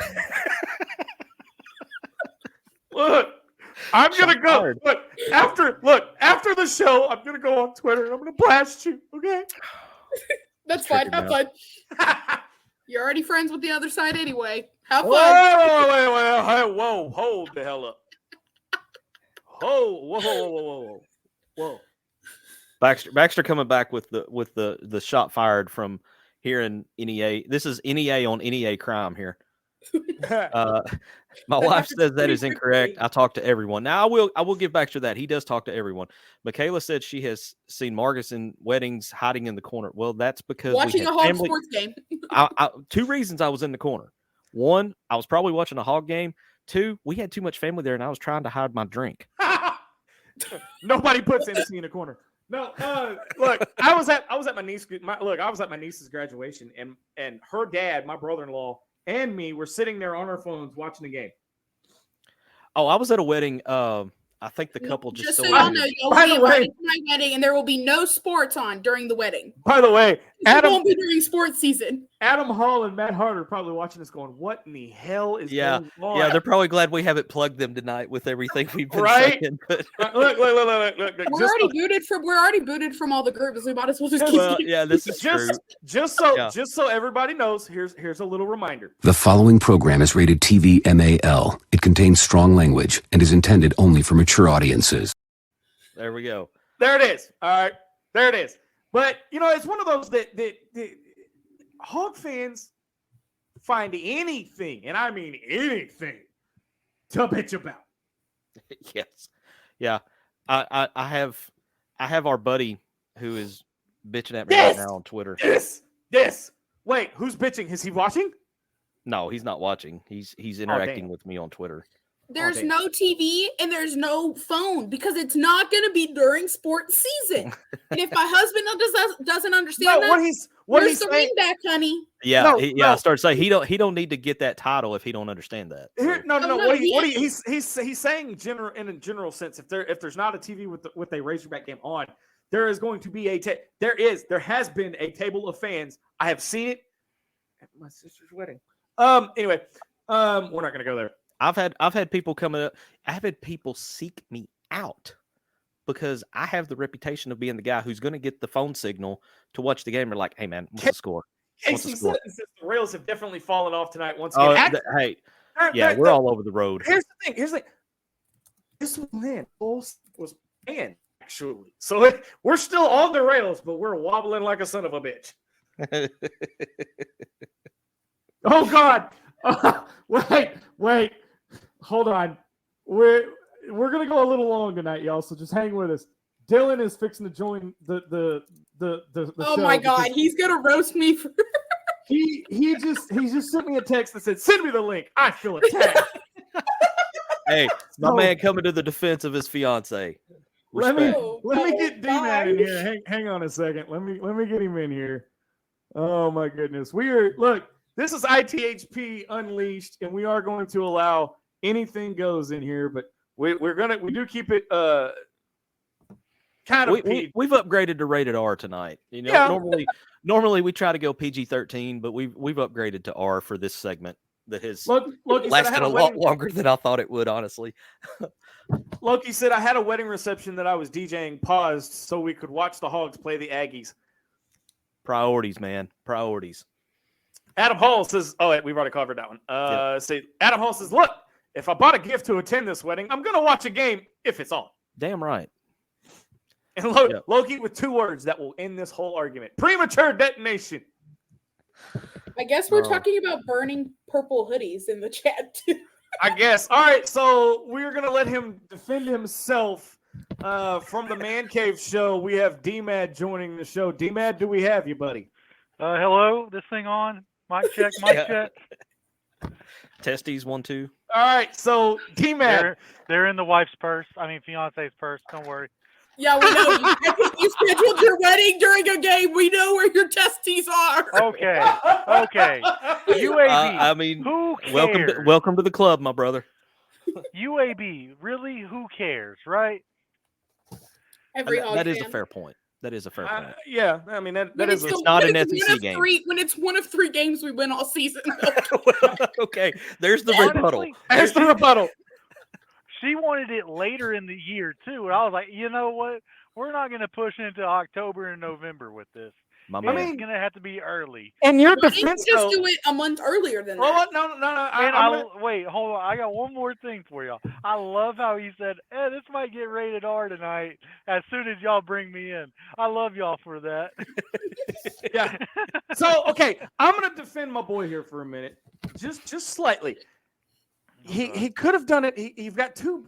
Look. I'm gonna go. After the show, I'm gonna go on Twitter and I'm gonna blast you. Okay, that's fine. Have fun. You're already friends with the other side anyway. Have fun. Whoa! Hold the hell up. Whoa! Baxter coming back with the shot fired from here in NEA. This is NEA on NEA crime here. My wife says that is incorrect. I talk to everyone. Now I will give Baxter that. He does talk to everyone. Michaela said she has seen Marcus in weddings hiding in the corner. Well, that's because watching a Hog sports game. 2 reasons I was in the corner. 1, I was probably watching a Hog game. 2, we had too much family there and I was trying to hide my drink. Nobody puts MC in the corner. No, look, I was at my niece's graduation and her dad, my brother-in-law, and me were sitting there on our phones watching the game. Oh, I was at a wedding. I think the couple just so you know, you'll be invited to my wedding, and there will be no sports on during the wedding. By the way, Adam won't be during sports season. Adam Hall and Matt Hart are probably watching this, going, "What in the hell is going on?" Yeah, they're probably glad we haven't plugged them tonight with everything we've been saying. But... Look. We're already booted from all the groups. We might as well just keep. This is true. Just so everybody knows, here's a little reminder. The following program is rated TV MAL. It contains strong language and is intended only for mature audiences. There we go. There it is. All right. There it is. But, it's one of those that Hawg fans find anything, and I mean anything, to bitch about. Yes. Yeah. I have our buddy who is bitching at me right now on Twitter. This. Wait, who's bitching? Is he watching? No, he's not watching. He's interacting with me on Twitter. There's no TV and there's no phone because it's not going to be during sports season. And if my husband doesn't understand where's the ring back, honey? Yeah, I started to say he don't need to get that title if he don't understand that. So. He's saying in a general sense, if there's not a TV with a Razorback game on, there is going to be there has been a table of fans. I have seen it at my sister's wedding. Anyway, we're not going to go there. I've had people coming up. I've had people seek me out because I have the reputation of being the guy who's going to get the phone signal to watch the game. We're like, hey man, what's the score? Casey says the rails have definitely fallen off tonight once again. We're all over the road. Here's the thing. This was planned actually, so we're still on the rails, but we're wobbling like a son of a bitch. Oh God! Wait. Hold on. We're gonna go a little long tonight, y'all. So just hang with us. Dylan is fixing to join the oh show. My God, he's gonna roast me for. he just sent me a text that said, "Send me the link. I feel attacked." Hey, my man coming to the defense of his fiance. Let me Respect. get D-Man in here. Hang on a second. Let me get him in here. Oh my goodness. This is ITHP Unleashed, and we are going to allow anything goes in here, but we do keep it kind of we've upgraded to rated R tonight. You know, normally we try to go PG-13, but we've upgraded to R for this segment that has lasted a lot longer than I thought it would, honestly. Loki said I had a wedding reception that I was DJing paused so we could watch the Hogs play the Aggies. Priorities, man. Priorities. Adam Hall says, we've already covered that one. Adam Hall says, look, if I bought a gift to attend this wedding, I'm going to watch a game if it's on. Damn right. And Loki with 2 words that will end this whole argument. Premature detonation. I guess we're talking about burning purple hoodies in the chat too. I guess. All right, so we're going to let him defend himself from the Man Cave show. We have D-Mad joining the show. D-Mad, do we have you, buddy? Hello, this thing on? Mic check, mic check. Testes 1 2. All right, so D-Mad. They're in the wife's purse. Fiance's purse. Don't worry. Yeah, we know. You scheduled your wedding during a game. We know where your testes are. Okay. UAB. Who cares? Welcome to the club, my brother. UAB. Really? Who cares, right? That is a fair point. That is a fair point. Yeah, I mean that is. It's not an SEC game. When it's one of 3 games we win all season. Okay, there's the rebuttal. There's the rebuttal. She wanted it later in the year too, and I was like, you know what? We're not going to push into October and November with this. It's going to have to be early. And your defense, just do it a month earlier than that. No. Wait, hold on. I got one more thing for y'all. I love how he said, this might get rated R tonight as soon as y'all bring me in. I love y'all for that. Yeah. So, okay, I'm going to defend my boy here for a minute, just slightly. He could have done it. You've got 2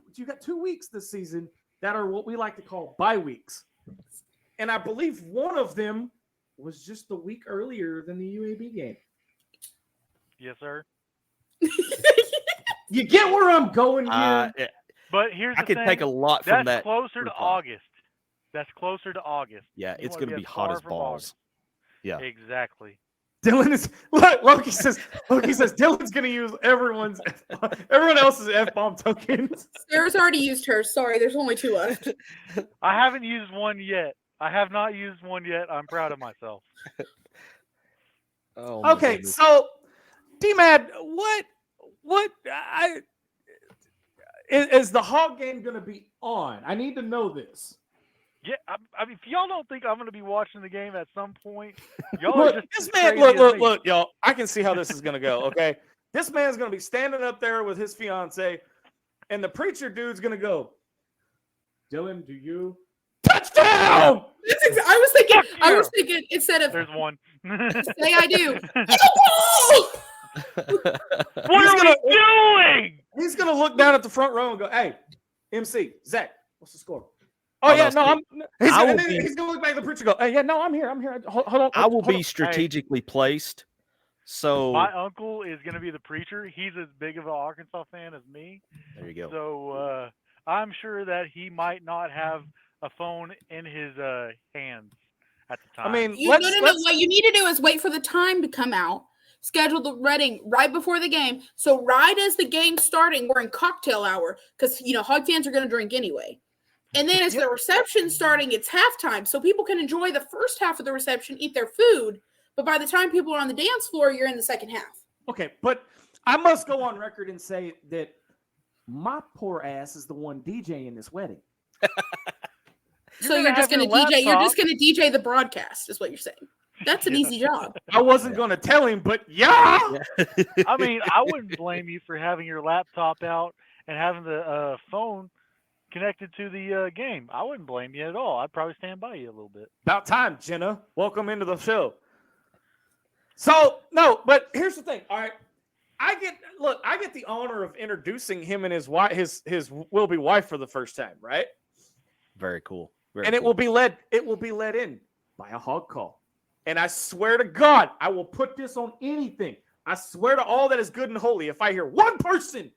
weeks this season that are what we like to call bye weeks, and I believe one of them was just the week earlier than the UAB game. Yes, sir. You get where I'm going here. But here's the thing. I can take a lot from that. That's closer to August. Yeah, it's going to be hot as balls. August. Yeah, exactly. Dylan is Loki says Dylan's gonna use everyone else's F-bomb tokens. Sarah's already used hers. Sorry, there's only 2 left. I haven't used one yet. I have not used one yet. I'm proud of myself. Okay, goodness. So D-Mad, is the Hog game gonna be on? I need to know this. Yeah, I mean, if y'all don't think I'm going to be watching the game at some point, y'all are just this man. Look, y'all. I can see how this is going to go. Okay, this man's going to be standing up there with his fiance, and the preacher dude's going to go, Dylan, do you touchdown? I was thinking instead of there's one. Say I do. What are we doing? He's going to look down at the front row and go, "Hey, MC Zach, what's the score?" Oh yeah, no, he's gonna look back at the preacher and go, "Hey, yeah, no, I'm here. Hold on." I will be strategically placed. So my uncle is gonna be the preacher. He's as big of an Arkansas fan as me. There you go. So I'm sure that he might not have a phone in his hands at the time. I mean, what you need to do is wait for the time to come out. Schedule the wedding right before the game. So right as the game's starting, we're in cocktail hour because Hog fans are gonna drink anyway. And then as the reception starting, it's halftime. So people can enjoy the first half of the reception, eat their food. But by the time people are on the dance floor, you're in the second half. Okay, but I must go on record and say that my poor ass is the one DJing this wedding. So you're just going to DJ. You're just going to DJ the broadcast, is what you're saying. That's an easy job. I wasn't going to tell him, but yeah. I mean, I wouldn't blame you for having your laptop out and having the phone connected to the game. I wouldn't blame you at all. I'd probably stand by you a little bit. About time, Jenna. Welcome into the show. So, no, but here's the thing. All right. I get the honor of introducing him and his wife, his will-be wife for the first time, right? Very cool. It will be led in by a hog call. And I swear to God, I will put this on anything. I swear to all that is good and holy. If I hear one person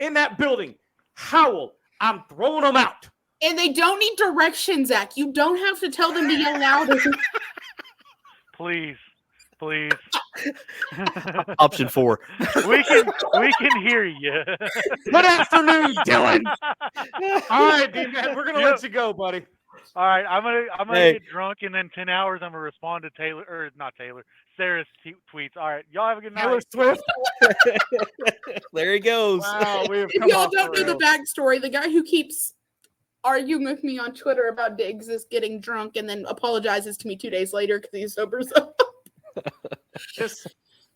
in that building howl, I'm throwing them out. And they don't need directions, Zach. You don't have to tell them to yell louder. Please. Option 4. we can hear you. Good afternoon, Dylan. All right, D-Man, we're gonna let you go, buddy. All right, I'm gonna get drunk, and then 10 hours I'm gonna respond to Sarah's tweets. All right, y'all have a good night. Taylor Swift. There he goes. Wow, we have If come y'all off don't the know the rails. backstory, the guy who keeps arguing with me on Twitter about Diggs is getting drunk and then apologizes to me 2 days later because he sobers up.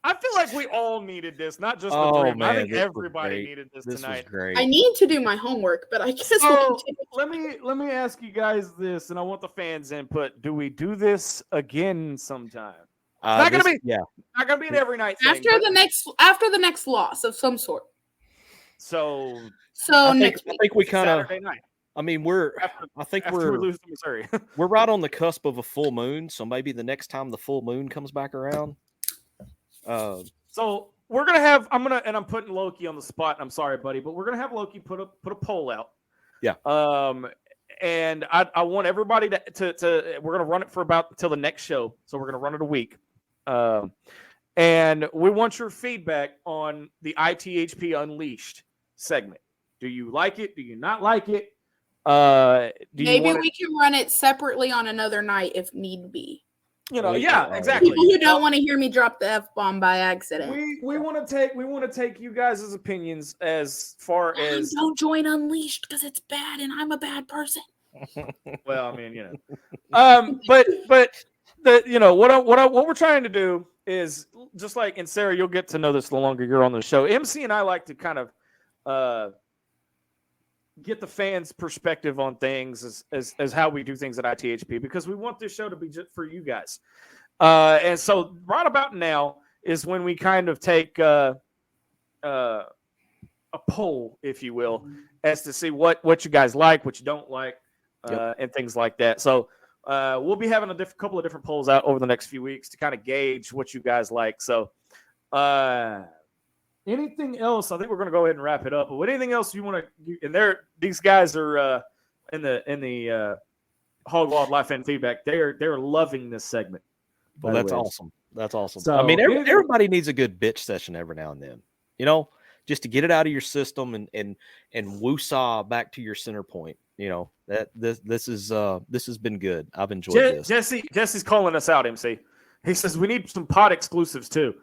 I feel like we all needed this, not just the Oh, three. I man, think this was everybody great. needed this This tonight. was great. I need to do my homework, but I guess we'll So continue. let me ask you guys this, and I want the fans' input. Do we do this again sometime? Not gonna be an every night thing. After the next loss of some sort. So Next week. I think we kind of. Saturday night. I mean, After we lose to Missouri. we're right on the cusp of a full moon, so maybe the next time the full moon comes back around. So we're gonna have. I'm putting Loki on the spot. I'm sorry, buddy, but we're gonna have Loki put a poll out. Yeah. And I want everybody to we're gonna run it for about until the next show. So we're gonna run it a week. And we want your feedback on the ITHP Unleashed segment. Do you like it? Do you not like it? Maybe we can run it separately on another night if need be. Exactly. People who don't want to hear me drop the F-bomb by accident. We want to take you guys' opinions as far as don't join Unleashed because it's bad and I'm a bad person. well, I mean, but what we're trying to do is just like, and Sarah, you'll get to know this the longer you're on the show. MC and I like to kind of get the fans' perspective on things as how we do things at ITHP, because we want this show to be just for you guys. And so right about now is when we kind of take a poll, if you will, as to see what you guys like, what you don't like, and things like that. So we'll be having a couple of different polls out over the next few weeks to kind of gauge what you guys like. So anything else? I think we're going to go ahead and wrap it up. But anything else you want to? And these guys are in the Hog Wildlife and Feedback. They're loving this segment. Well, that's awesome. That's awesome. So, I mean, everybody needs a good bitch session every now and then. Just to get it out of your system and woosah back to your center point. That this has been good. I've enjoyed this. Jesse's calling us out, MC. He says we need some pod exclusives too.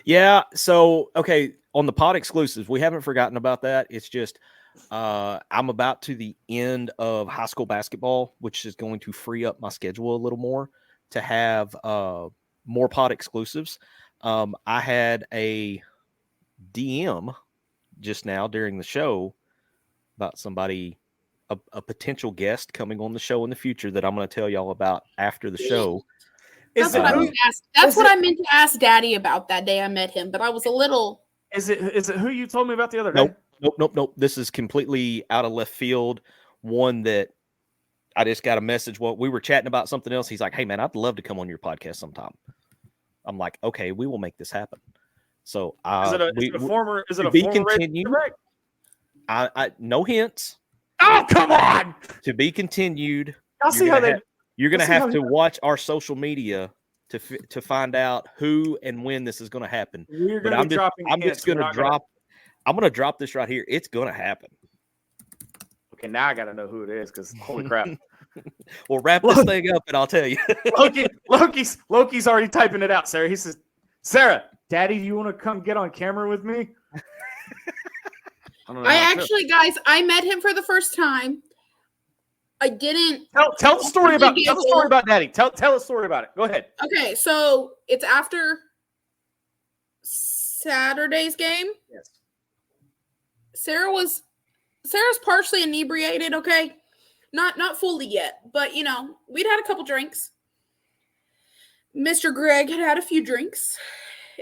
Yeah. So, okay. On the pod exclusives, we haven't forgotten about that. It's just, I'm about to the end of high school basketball, which is going to free up my schedule a little more to have, more pod exclusives. I had a DM just now during the show about somebody, a potential guest coming on the show in the future that I'm going to tell y'all about after the show. That's what I meant to ask Daddy about that day I met him, but I was a little. Is it who you told me about the other day? Nope. This is completely out of left field. One that I just got a message. Well, we were chatting about something else. He's like, "Hey man, I'd love to come on your podcast sometime." I'm like, "Okay, we will make this happen." So, is it a former continued? I no hints. Oh, come on! To be continued. I'll see how they. You're going to have to watch our social media to find out who and when this is going to happen. I'm going to drop this right here. It's going to happen. Okay, now I got to know who it is because holy crap. Well, wrap this thing up and I'll tell you. Loki's already typing it out, Sarah. He says, "Sarah, Daddy, do you want to come get on camera with me?" Guys, I met him for the first time. I didn't tell the story about Daddy. Tell a story about it. Go ahead. Okay, so it's after Saturday's game. Yes. Sarah's partially inebriated, okay? Not fully yet, but we'd had a couple drinks. Mr. Greg had a few drinks.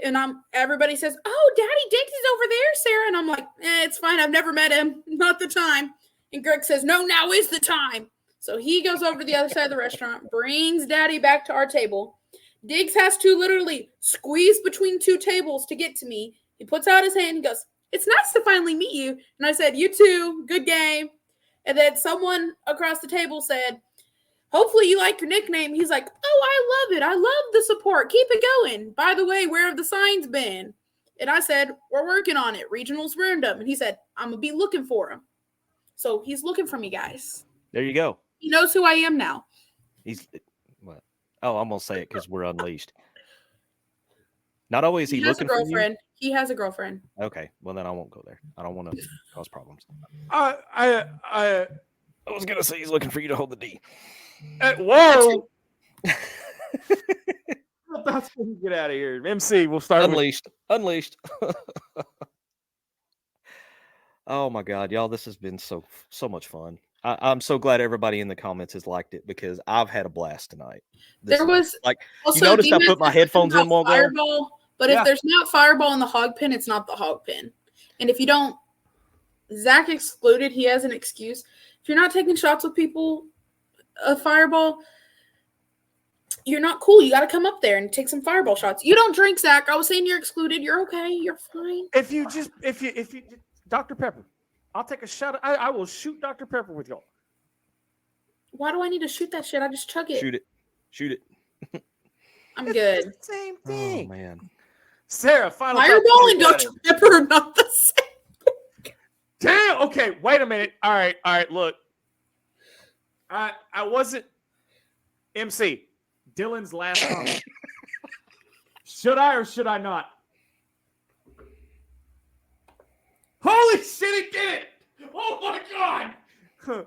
And everybody says, "Oh, Daddy Diggs is over there, Sarah." And I'm like, it's fine. I've never met him. Not the time. And Greg says, "No, now is the time." So he goes over to the other side of the restaurant, brings Daddy back to our table. Diggs has to literally squeeze between two tables to get to me. He puts out his hand and goes, "It's nice to finally meet you." And I said, "You too. Good game." And then someone across the table said, hopefully you like your nickname. He's like, oh, I love it. I love the support. Keep it going. By the way, where have the signs been? And I said, we're working on it. Regionals random. And he said, I'm going to be looking for him. So he's looking for me, guys. There you go. He knows who I am now. He's what? Oh, I'm going to say it because we're unleashed. Not only is he looking for you. He has a girlfriend. Okay. Well, then I won't go there. I don't want to cause problems. I was going to say he's looking for you to hold the D. Whoa. That's when you get out of here. MC, we'll start Unleashed. Oh my God, y'all, this has been so much fun. I'm so glad everybody in the comments has liked it because I've had a blast tonight. There was like you noticed I put my headphones in while Fireball, but if there's not Fireball in the Hog Pen, it's not the Hog Pen. And if you don't, Zach excluded, he has an excuse. If you're not taking shots with people, a Fireball, you're not cool. You got to come up there and take some Fireball shots. You don't drink, Zach. I was saying you're excluded. You're okay. You're fine. If you Dr. Pepper, I'll take a shot. I will shoot Dr. Pepper with y'all. Why do I need to shoot that shit? I just chug it. Shoot it. I'm good. It's the same thing. Oh man. Sarah, final Fireball and Dr. Pepper are not the same. Damn. Okay, wait a minute. All right. Look, I wasn't MC. Dylan's last comment. Should I or should I not? Holy shit, he did it! Oh my God!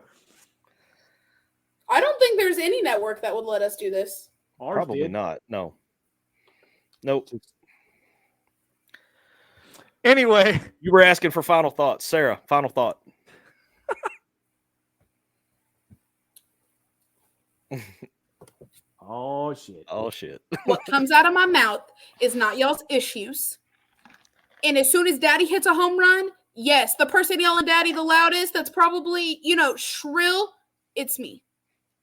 I don't think there's any network that would let us do this. Ours Probably did. not. No. Nope. Anyway. You were asking for final thoughts. Sarah, final thought. Oh, shit. What comes out of my mouth is not y'all's issues. And as soon as Daddy hits a home run, yes, the person yelling Daddy the loudest, that's probably, shrill, it's me.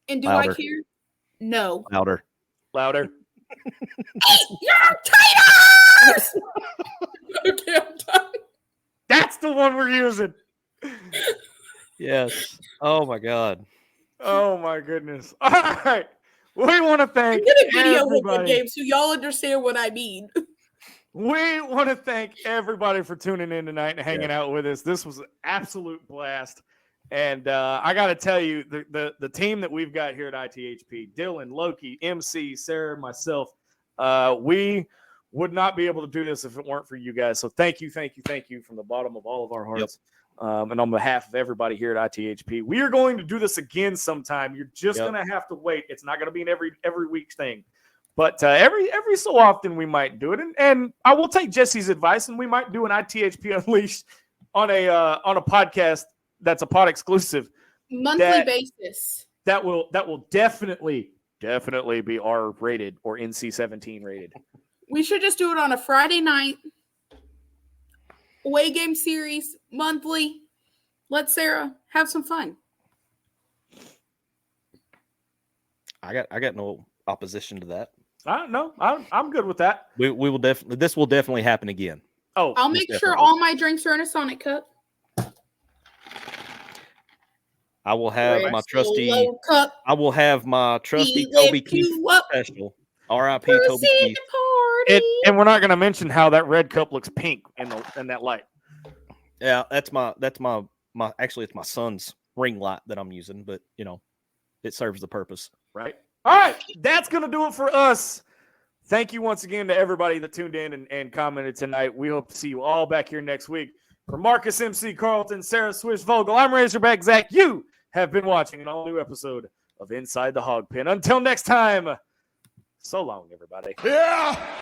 And do Louder. I care? No. Louder. You're Taters! Okay, I'm done. That's the one we're using. Yes. Oh my God. Oh my goodness. All right. We want to thank I'm gonna video everybody. game so y'all understand what I mean. We want to thank everybody for tuning in tonight and hanging out with us. This was an absolute blast. And I got to tell you, the team that we've got here at ITHP, Dylan, Loki, MC, Sarah, myself, we would not be able to do this if it weren't for you guys. So thank you from the bottom of all of our hearts. And on behalf of everybody here at ITHP, we are going to do this again sometime. You're just going to have to wait. It's not going to be an every week thing. But every so often we might do it. And I will take Jesse's advice, and we might do an ITHP Unleashed on a podcast that's a pod exclusive. Monthly basis. That will definitely be R rated or NC-17 rated. We should just do it on a Friday night. Away game series, monthly. Let Sarah have some fun. I got no opposition to that. No, I'm good with that. We will definitely. This will definitely happen again. Oh, I'll make sure all my drinks are in a Sonic cup. I will have my trusty. Cup. I will have my trusty Toby Keith special. R.I.P. Toby Keith. And we're not going to mention how that red cup looks pink in that light. Yeah, that's my actually it's my son's ring light that I'm using, but it serves the purpose. Right. All right, that's going to do it for us. Thank you once again to everybody that tuned in and commented tonight. We hope to see you all back here next week. For Marcus MC Carlton, Sarah Swish Vogel, I'm Razorback Zach. You have been watching an all-new episode of Inside the Hog Pen. Until next time, so long, everybody. Yeah!